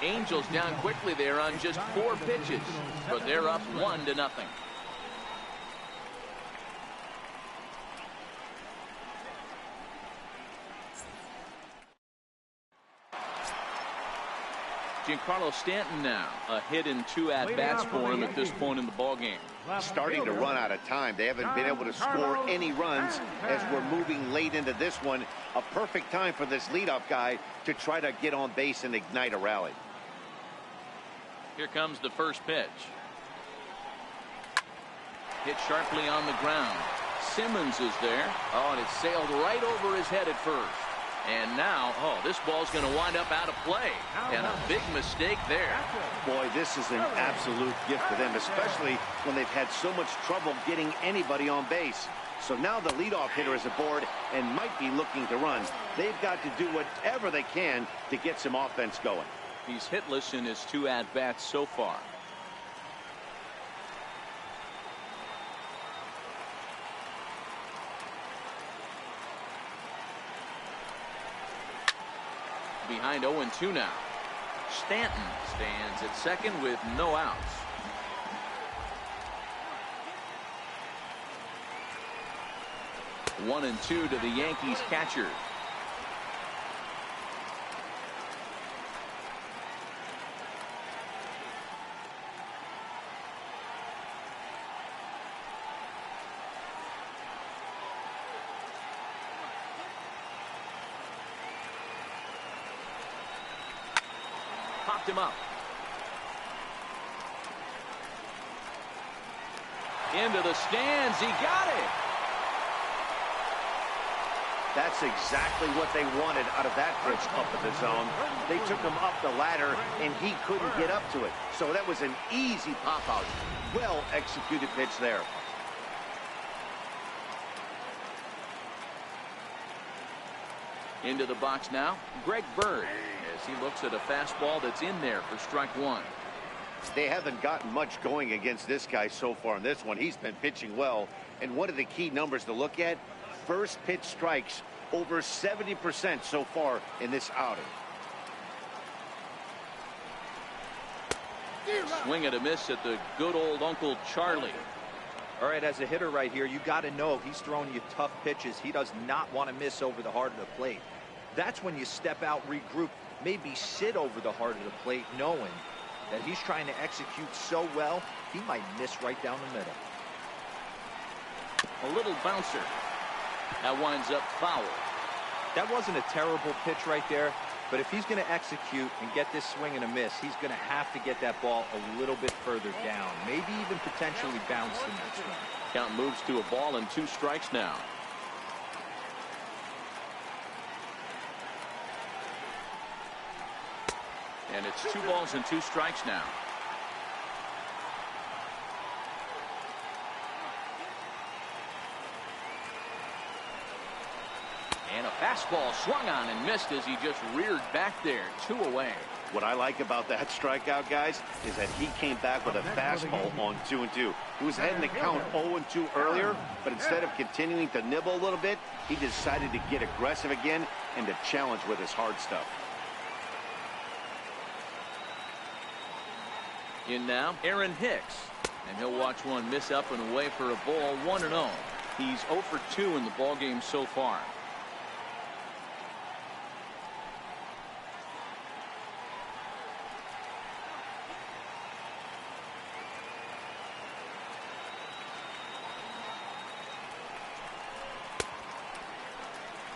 Angels down quickly there on just 4 pitches, but they're up 1-0. Giancarlo Stanton now. A hit in 2 at-bats for him at this point in the ballgame. Starting to run out of time. They haven't been able to score any runs as we're moving late into this one. A perfect time for this leadoff guy to try to get on base and ignite a rally. Here comes the first pitch. Hit sharply on the ground. Simmons is there. Oh, and it sailed right over his head at first. And now, this ball's going to wind up out of play. And a big mistake there. Boy, this is an absolute gift for them, especially when they've had so much trouble getting anybody on base. So now the leadoff hitter is aboard and might be looking to run. They've got to do whatever they can to get some offense going. He's hitless in his 2 at-bats so far. Behind 0-2 now. Stanton stands at second with no outs. One and 2 to the Yankees catcher. Popped him up. Into the stands. He got it. That's exactly what they wanted out of that pitch up in the zone. They took him up the ladder, and he couldn't get up to it. So that was an easy pop-out. Well-executed pitch there. Into the box now, Greg Bird, as he looks at a fastball that's in there for strike one. They haven't gotten much going against this guy so far in this one. He's been pitching well. And one of the key numbers to look at, first pitch strikes over 70% so far in this outing. Swing and a miss at the good old Uncle Charlie. All right, as a hitter right here, you got to know he's throwing you tough pitches. He does not want to miss over the heart of the plate. That's when you step out, regroup, maybe sit over the heart of the plate, knowing that he's trying to execute so well, he might miss right down the middle. A little bouncer. That winds up foul. That wasn't a terrible pitch right there, but if he's going to execute and get this swing and a miss, he's going to have to get that ball a little bit further down, maybe even potentially bounce the next one. Count moves to a ball and 2 strikes now. And it's 2 balls and 2 strikes now. And a fastball swung on and missed as he just reared back there. 2 away. What I like about that strikeout, guys, is that he came back with a fastball on 2-2. He was heading to count 0-2 earlier, but instead of continuing to nibble a little bit, he decided to get aggressive again and to challenge with his hard stuff. In now, Aaron Hicks. And he'll watch one miss up and away for a ball, 1-0. He's 0 for 2 in the ballgame so far.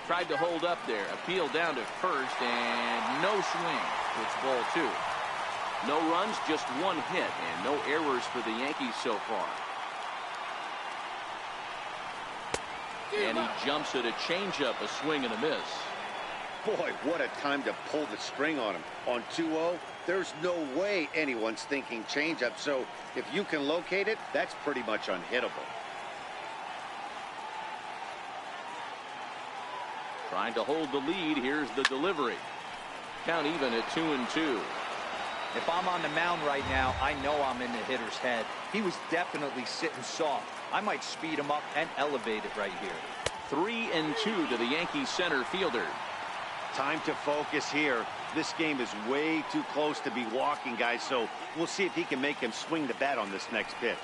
Tried to hold up there. Appeal down to first, and no swing. It's ball 2. No runs, just 1 hit, and no errors for the Yankees so far. And he jumps at a changeup, a swing and a miss. Boy, what a time to pull the string on him. On 2-0, there's no way anyone's thinking changeup, so if you can locate it, that's pretty much unhittable. Trying to hold the lead. Here's the delivery. Count even at 2-2. If I'm on the mound right now, I know I'm in the hitter's head. He was definitely sitting soft. I might speed him up and elevate it right here. 3-2 to the Yankees center fielder. Time to focus here. This game is way too close to be walking, guys, so we'll see if he can make him swing the bat on this next pitch.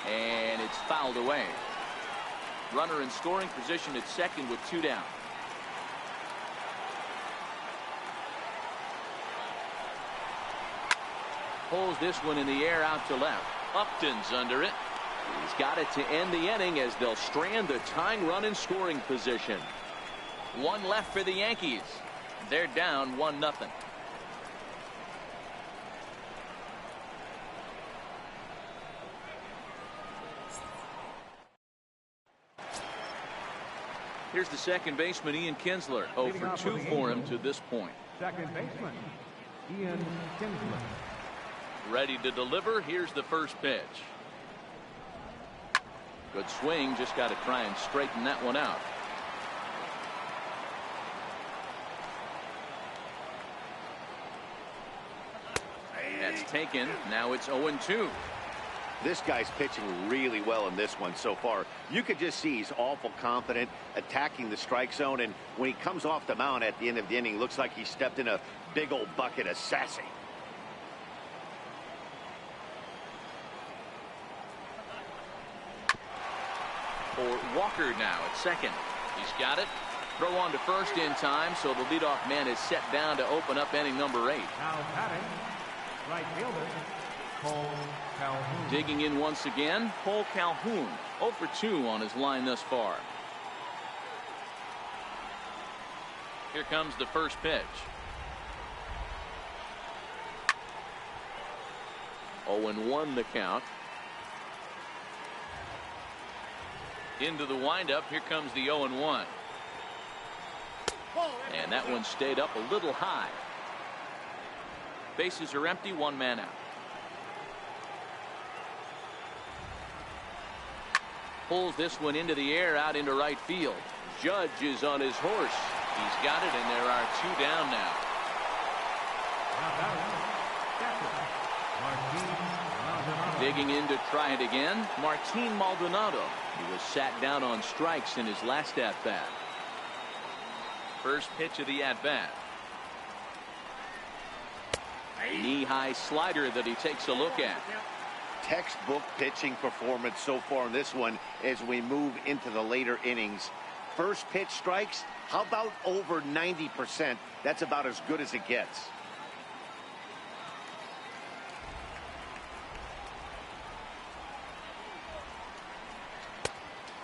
And it's fouled away. Runner in scoring position at second with 2 down. Pulls this one in the air out to left. Upton's under it. He's got it to end the inning as they'll strand the tying run in scoring position. 1 left for the Yankees. They're down 1-0. Here's the second baseman, Ian Kinsler. 0 for 2 for him to this point. Second baseman, Ian Kinsler. Ready to deliver. Here's the first pitch. Good swing. Just got to try and straighten that one out. That's taken. Now it's 0-2. This guy's pitching really well in this one so far. You could just see he's awful confident attacking the strike zone, and when he comes off the mound at the end of the inning, looks like he stepped in a big old bucket of sassy. For Walker now at second. He's got it. Throw on to first in time, so the leadoff man is set down to open up inning number 8. Now batting, right fielder, Cole Calhoun. Digging in once again, Cole Calhoun, 0 for 2 on his line thus far. Here comes the first pitch. 0-1 the count. Into the windup. Here comes the 0-1. And that one stayed up a little high. Bases are empty, 1 man out. Pulls this one into the air out into right field. Judge is on his horse. He's got it, and there are 2 down now. Digging in to try it again, Martin Maldonado. He was sat down on strikes in his last at-bat. First pitch of the at-bat. Knee-high slider that he takes a look at. Textbook pitching performance so far in this one as we move into the later innings. First pitch strikes, how about over 90%? That's about as good as it gets.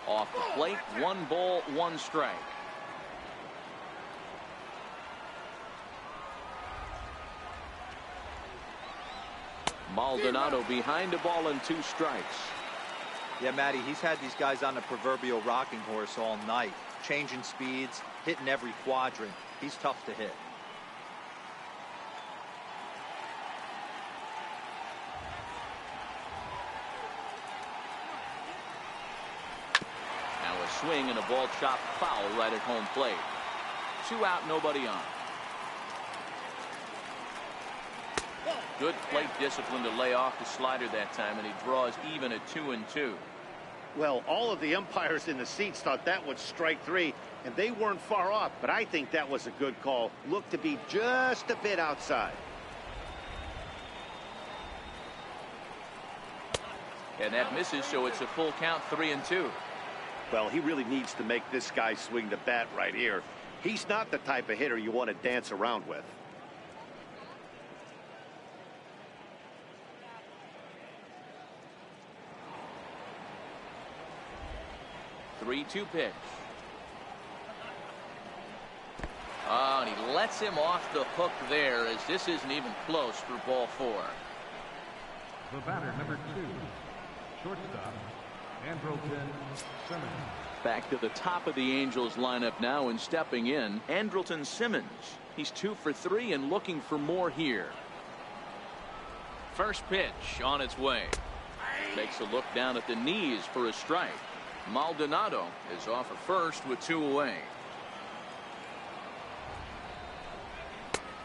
Off the plate, 1 ball, 1 strike. Maldonado behind the ball and 2 strikes. Yeah, Matty, he's had these guys on the proverbial rocking horse all night, changing speeds, hitting every quadrant. He's tough to hit. Now a swing and a ball chopped foul right at home plate. 2 out, nobody on. Good plate discipline to lay off the slider that time, and he draws even at 2-2. Well, all of the umpires in the seats thought that was strike 3, and they weren't far off, but I think that was a good call. Looked to be just a bit outside. And that misses, so it's a full count, 3-2. Well, he really needs to make this guy swing the bat right here. He's not the type of hitter you want to dance around with. 3-2 pitch. Oh, and he lets him off the hook there, as this isn't even close for ball 4. The batter, number 2, shortstop, Andrelton Simmons. Back to the top of the Angels lineup now, and stepping in, Andrelton Simmons. He's 2 for 3 and looking for more here. First pitch on its way. Takes a look down at the knees for a strike. Maldonado is off at first with 2 away.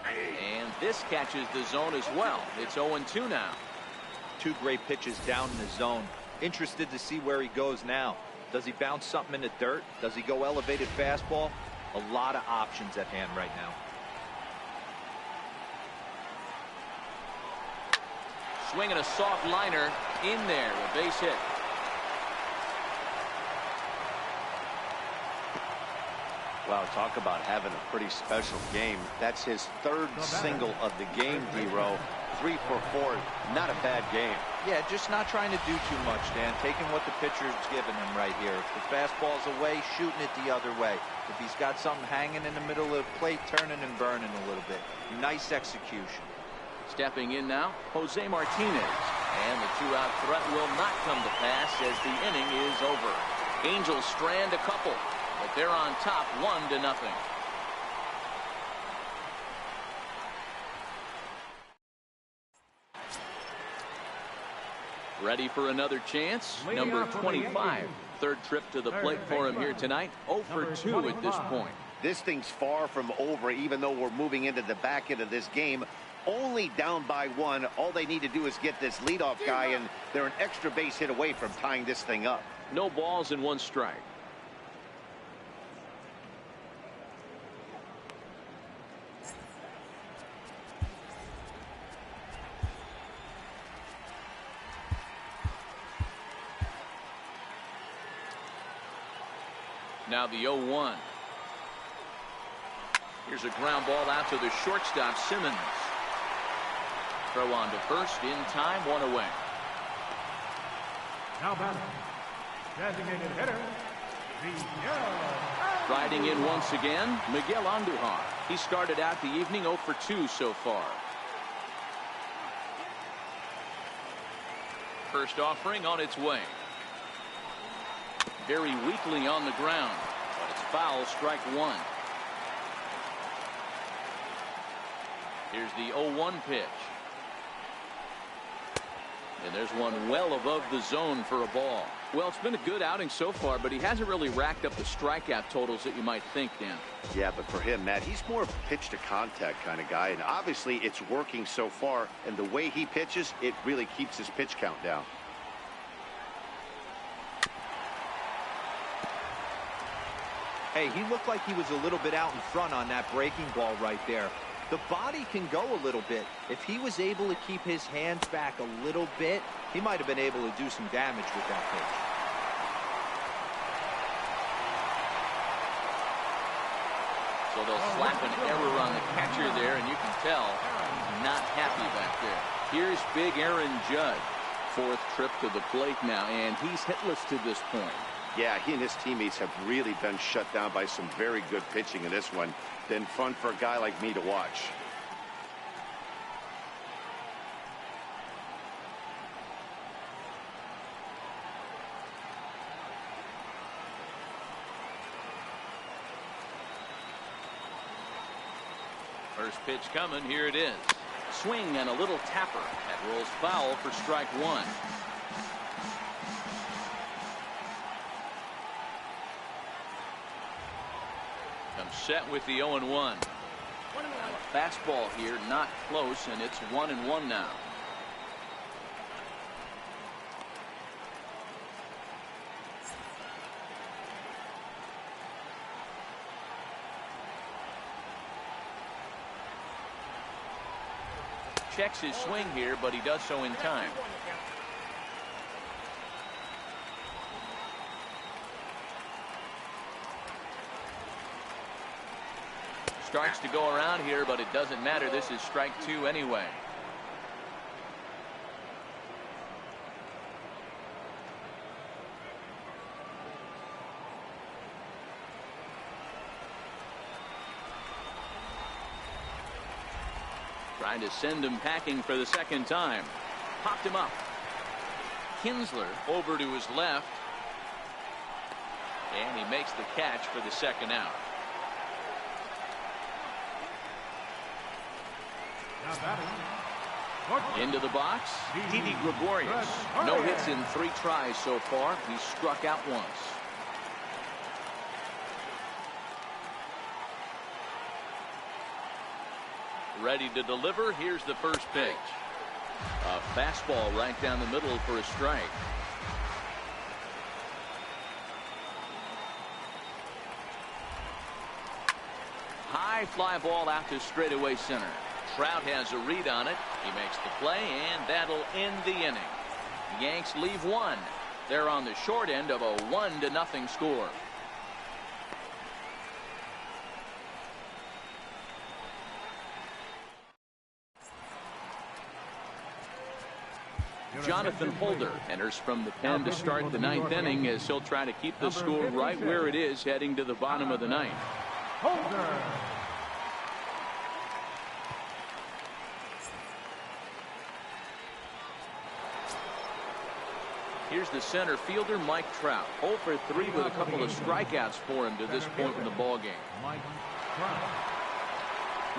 And this catches the zone as well. It's 0-2 now. 2 great pitches down in the zone. Interested to see where he goes now. Does he bounce something in the dirt? Does he go elevated fastball? A lot of options at hand right now. Swinging a soft liner in there, a base hit. Wow, talk about having a pretty special game. That's his 3rd single of the game, D-Row. 3 for 4. Not a bad game. Yeah, just not trying to do too much, Dan. Taking what the pitcher's giving him right here. If the fastball's away, shooting it the other way. If he's got something hanging in the middle of the plate, turning and burning a little bit. Nice execution. Stepping in now, Jose Martinez. And the 2-out threat will not come to pass as the inning is over. Angels strand a couple, but they're on top 1-0. Ready for another chance? Number 25. 3rd trip to the plate for him here tonight. 0 for 2 at this point. This thing's far from over, even though we're moving into the back end of this game. Only down by 1. All they need to do is get this leadoff guy, and they're an extra base hit away from tying this thing up. No balls and 1 strike. Now the 0-1. Here's a ground ball out to the shortstop, Simmons. Throw on to first in time, one away. Now batting, designated hitter, Miguel. Riding in once again, Miguel Andujar. He started out the evening 0 for 2 so far. First offering on its way. Very weakly on the ground, but it's foul, strike one. Here's the 0-1 pitch. And there's one well above the zone for a ball. Well, it's been a good outing so far, but he hasn't really racked up the strikeout totals that you might think, Dan. Yeah, but for him, Matt, he's more of a pitch to contact kind of guy, and obviously it's working so far, and the way he pitches, it really keeps his pitch count down. Hey, he looked like he was a little bit out in front on that breaking ball right there. The body can go a little bit. If he was able to keep his hands back a little bit, he might have been able to do some damage with that pitch. So they'll slap an error on the catcher there, and you can tell he's not happy back there. Here's big Aaron Judge. Fourth trip to the plate now, and he's hitless to this point. Yeah, he and his teammates have really been shut down by some very good pitching in this one. Been fun for a guy like me to watch. First pitch coming, here it is. Swing and a little tapper. That rolls foul for strike one. Comes set with the 0-1. Fastball here, not close, and it's 1-1 now. Checks his swing here, but he does so in time. Starts to go around here, but it doesn't matter. This is strike two anyway. Trying to send him packing for the second time. Popped him up. Kinsler over to his left. And he makes the catch for the second out. Into the box, Didi Gregorius. No hits in 3 tries so far. He's struck out once. Ready to deliver. Here's the first pitch. A fastball right down the middle for a strike. High fly ball out to straightaway center. Trout has a read on it. He makes the play, and that'll end the inning. The Yanks leave one. They're on the short end of a 1-0 score. Jonathan Holder enters from the pen to start the 9th inning, as he'll try to keep the score right where it is heading to the bottom of the 9th. Holder. Here's the center fielder, Mike Trout. 0 for 3 with a couple of strikeouts for him to this point in the ballgame. Mike Trout.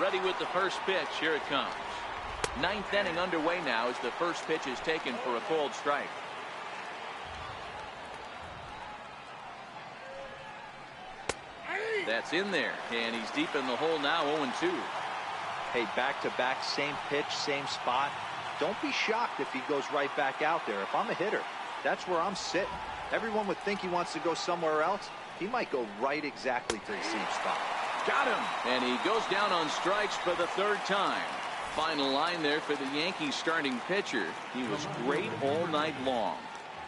Ready with the first pitch. Here it comes. 9th inning underway now as the first pitch is taken for a called strike. That's in there, and he's deep in the hole now, 0-2. Hey, back-to-back, same pitch, same spot. Don't be shocked if he goes right back out there. If I'm a hitter, that's where I'm sitting. Everyone would think he wants to go somewhere else. He might go right exactly to the same spot. Got him, and he goes down on strikes for the 3rd time. Final line there for the Yankees starting pitcher. He was great all night long.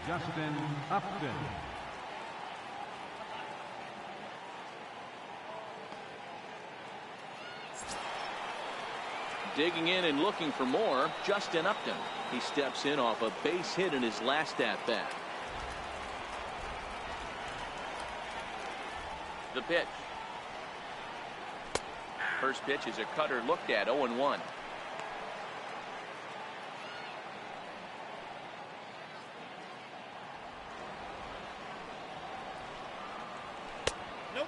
Justin Upton. Digging in and looking for more, Justin Upton. He steps in off a base hit in his last at-bat. The pitch. First pitch is a cutter looked at, 0-1.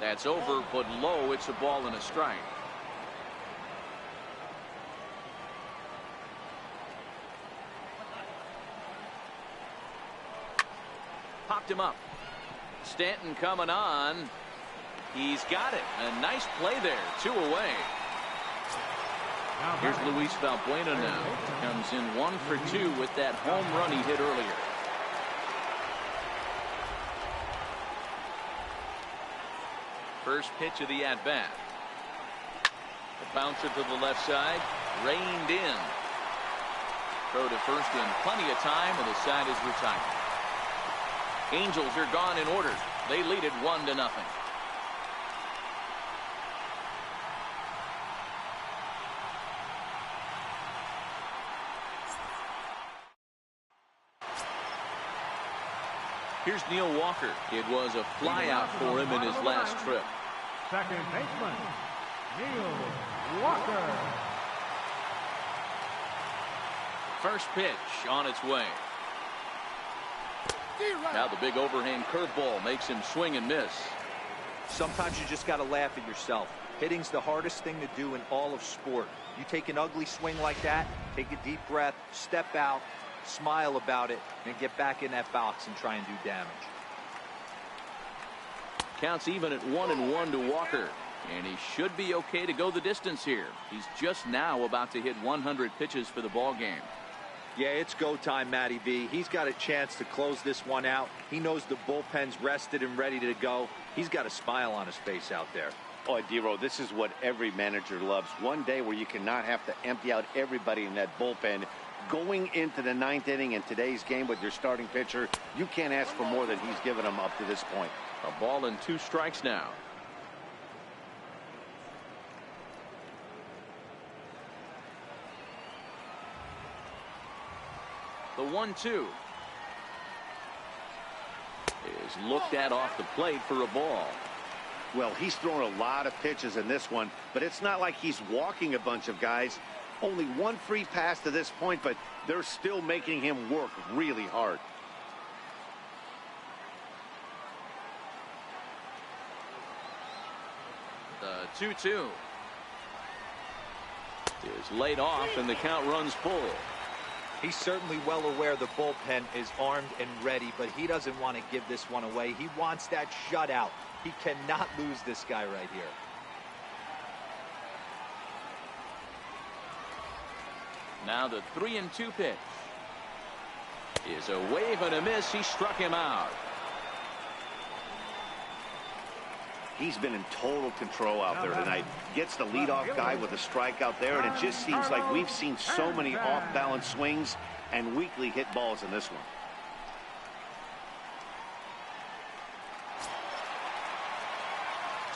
That's over, but low. It's a ball and a strike. Popped him up. Stanton coming on. He's got it. A nice play there. 2 away. Here's Luis Valbuena now. Comes in 1 for 2 with that home run he hit earlier. First pitch of the at-bat. The bouncer to the left side. Reined in. Throw to first in plenty of time, and the side is retired. Angels are gone in order. They lead it 1-0. Here's Neil Walker. It was a flyout for him in his last trip. Second baseman, Neil Walker. First pitch on its way. Now the big overhand curveball makes him swing and miss. Sometimes you just got to laugh at yourself. Hitting's the hardest thing to do in all of sport. You take an ugly swing like that, take a deep breath, step out, smile about it, and get back in that box and try and do damage. Counts even at 1-1 to Walker, and he should be okay to go the distance here. He's just now about to hit 100 pitches for the ball game. Yeah, it's go time, Matty B. He's got a chance to close this one out. He knows the bullpen's rested and ready to go. He's got a smile on his face out there. Oh, Dero, this is what every manager loves. One day where you cannot have to empty out everybody in that bullpen. Going into the 9th inning in today's game with your starting pitcher, you can't ask for more than he's given them up to this point. A ball and 2 strikes now. The 1-2 is looked at off the plate for a ball. Well, he's thrown a lot of pitches in this one, but it's not like he's walking a bunch of guys. Only 1 free pass to this point, but they're still making him work really hard. The 2-2 is laid off, and the count runs full. He's certainly well aware the bullpen is armed and ready, but he doesn't want to give this one away. He wants that shutout. He cannot lose this guy right here. Now the 3-2 pitch is a wave and a miss. He struck him out. He's been in total control out there tonight. Gets the leadoff guy with a strikeout there, and it just seems like we've seen so many off-balance swings and weakly hit balls in this one.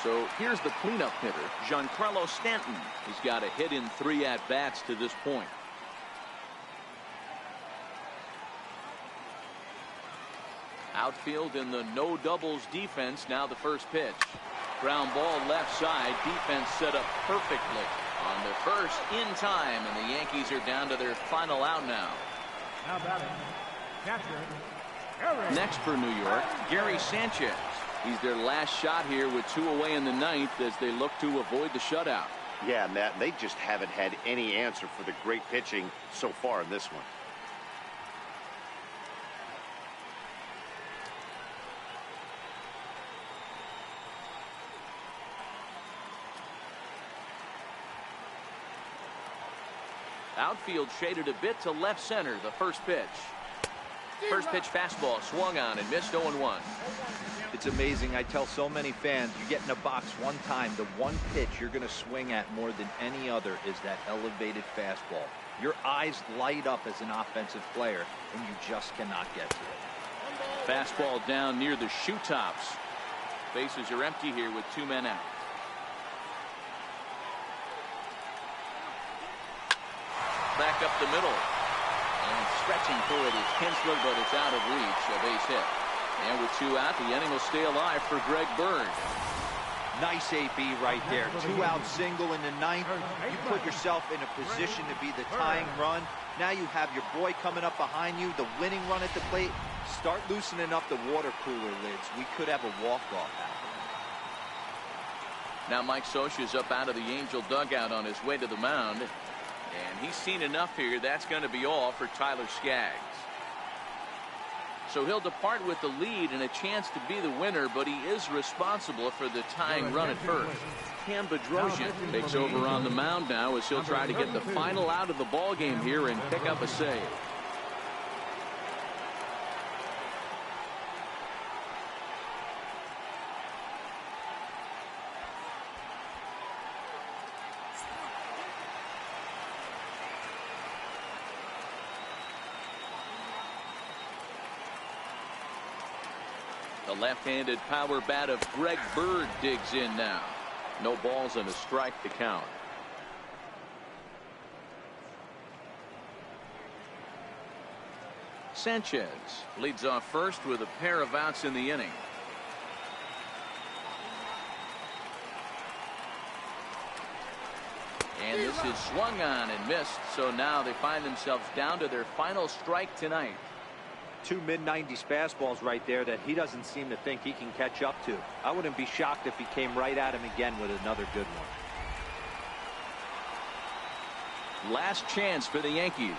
So here's the cleanup hitter, Giancarlo Stanton. He's got a hit in 3 at-bats to this point. Outfield in the no doubles defense. Now the first pitch. Ground ball left side. Defense set up perfectly on the first in time, and the Yankees are down to their final out now. Now batting, catcher, Next for New York, Gary Sanchez. He's their last shot here with 2 away in the 9th as they look to avoid the shutout. Yeah, Matt, they just haven't had any answer for the great pitching so far in this one. Outfield shaded a bit to left center. The first pitch. First pitch fastball swung on and missed 0-1. It's amazing. I tell so many fans, you get in a box one time, the one pitch you're going to swing at more than any other is that elevated fastball. Your eyes light up as an offensive player, and you just cannot get to it. Fastball down near the shoe tops. Bases are empty here with 2 men out. back up the middle. And stretching for it is Kinsler, but it's out of reach. A base hit. And with 2 out, the inning will stay alive for Greg Bird. Nice AB right there. 2-out single in the 9th. You put yourself in a position to be the tying run. Now you have your boy coming up behind you, the winning run at the plate. Start loosening up the water cooler lids. We could have a walk-off happen. Now Mike Scioscia's up out of the Angel dugout on his way to the mound. And he's seen enough here. That's going to be all for Tyler Skaggs. So he'll depart with the lead and a chance to be the winner, but he is responsible for the tying run at first. Cam Bedrosian takes over on the mound now as he'll try to get the final out of the ball game here and pick up a save. The left-handed power bat of Greg Bird digs in now. No balls and a strike to count. Sanchez leads off first with a pair of outs in the inning. And this is swung on and missed, so now they find themselves down to their final strike tonight. 2 mid-90s fastballs right there that he doesn't seem to think he can catch up to. I wouldn't be shocked if he came right at him again with another good one. Last chance for the Yankees.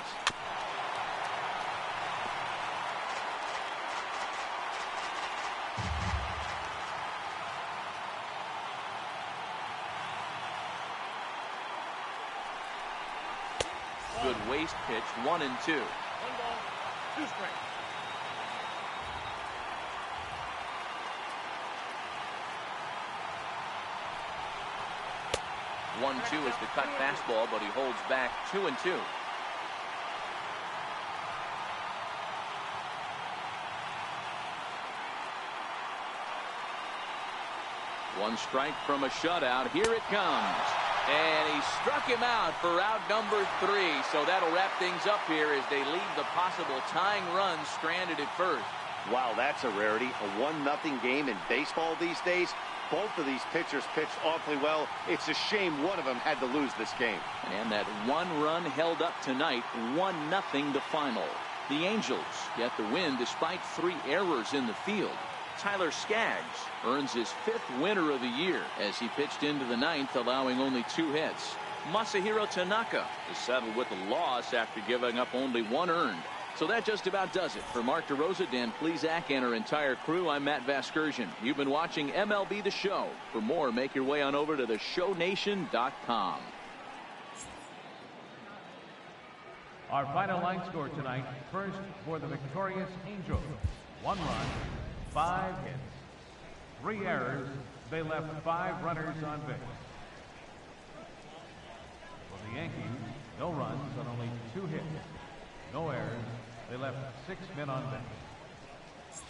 Good waste pitch, 1-2. 1 ball, 2 strikes. 1-2 is the cut fastball, but he holds back 2-2. One strike from a shutout. Here it comes. And he struck him out for out number 3. So that'll wrap things up here as they leave the possible tying run stranded at first. Wow, that's a rarity. A 1-0 game in baseball these days. Both of these pitchers pitched awfully well. It's a shame one of them had to lose this game. And that 1 run held up tonight, 1-0 the final. The Angels get the win despite 3 errors in the field. Tyler Skaggs earns his 5th winner of the year as he pitched into the 9th, allowing only 2 hits. Masahiro Tanaka is settled with a loss after giving up only 1 earned. So that just about does it. For Mark DeRosa, Dan Plesac, and our entire crew, I'm Matt Vasgersian. You've been watching MLB The Show. For more, make your way on over to theshownation.com. Our final line score tonight, first for the victorious Angels. 1 run, 5 hits, 3 errors. They left 5 runners on base. For the Yankees, no runs on only 2 hits, no errors. They left 6 men on base.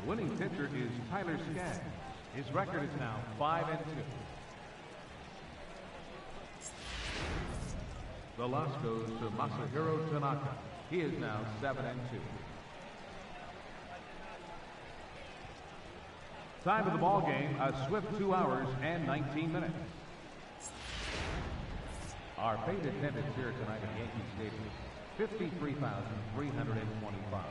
The winning pitcher is Tyler Skaggs. His record is now 5-2. The loss goes to Masahiro Tanaka. He is now 7-2. Time of the ball game, a swift 2 hours and 19 minutes. Our paid attendance here tonight at Yankee Stadium, 53,325.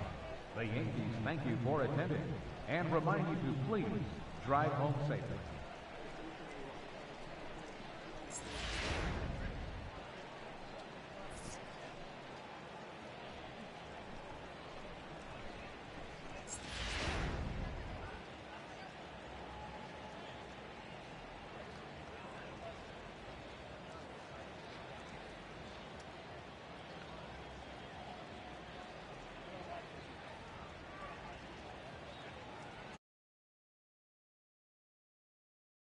The Yankees thank you for attending and remind you to please drive home safely.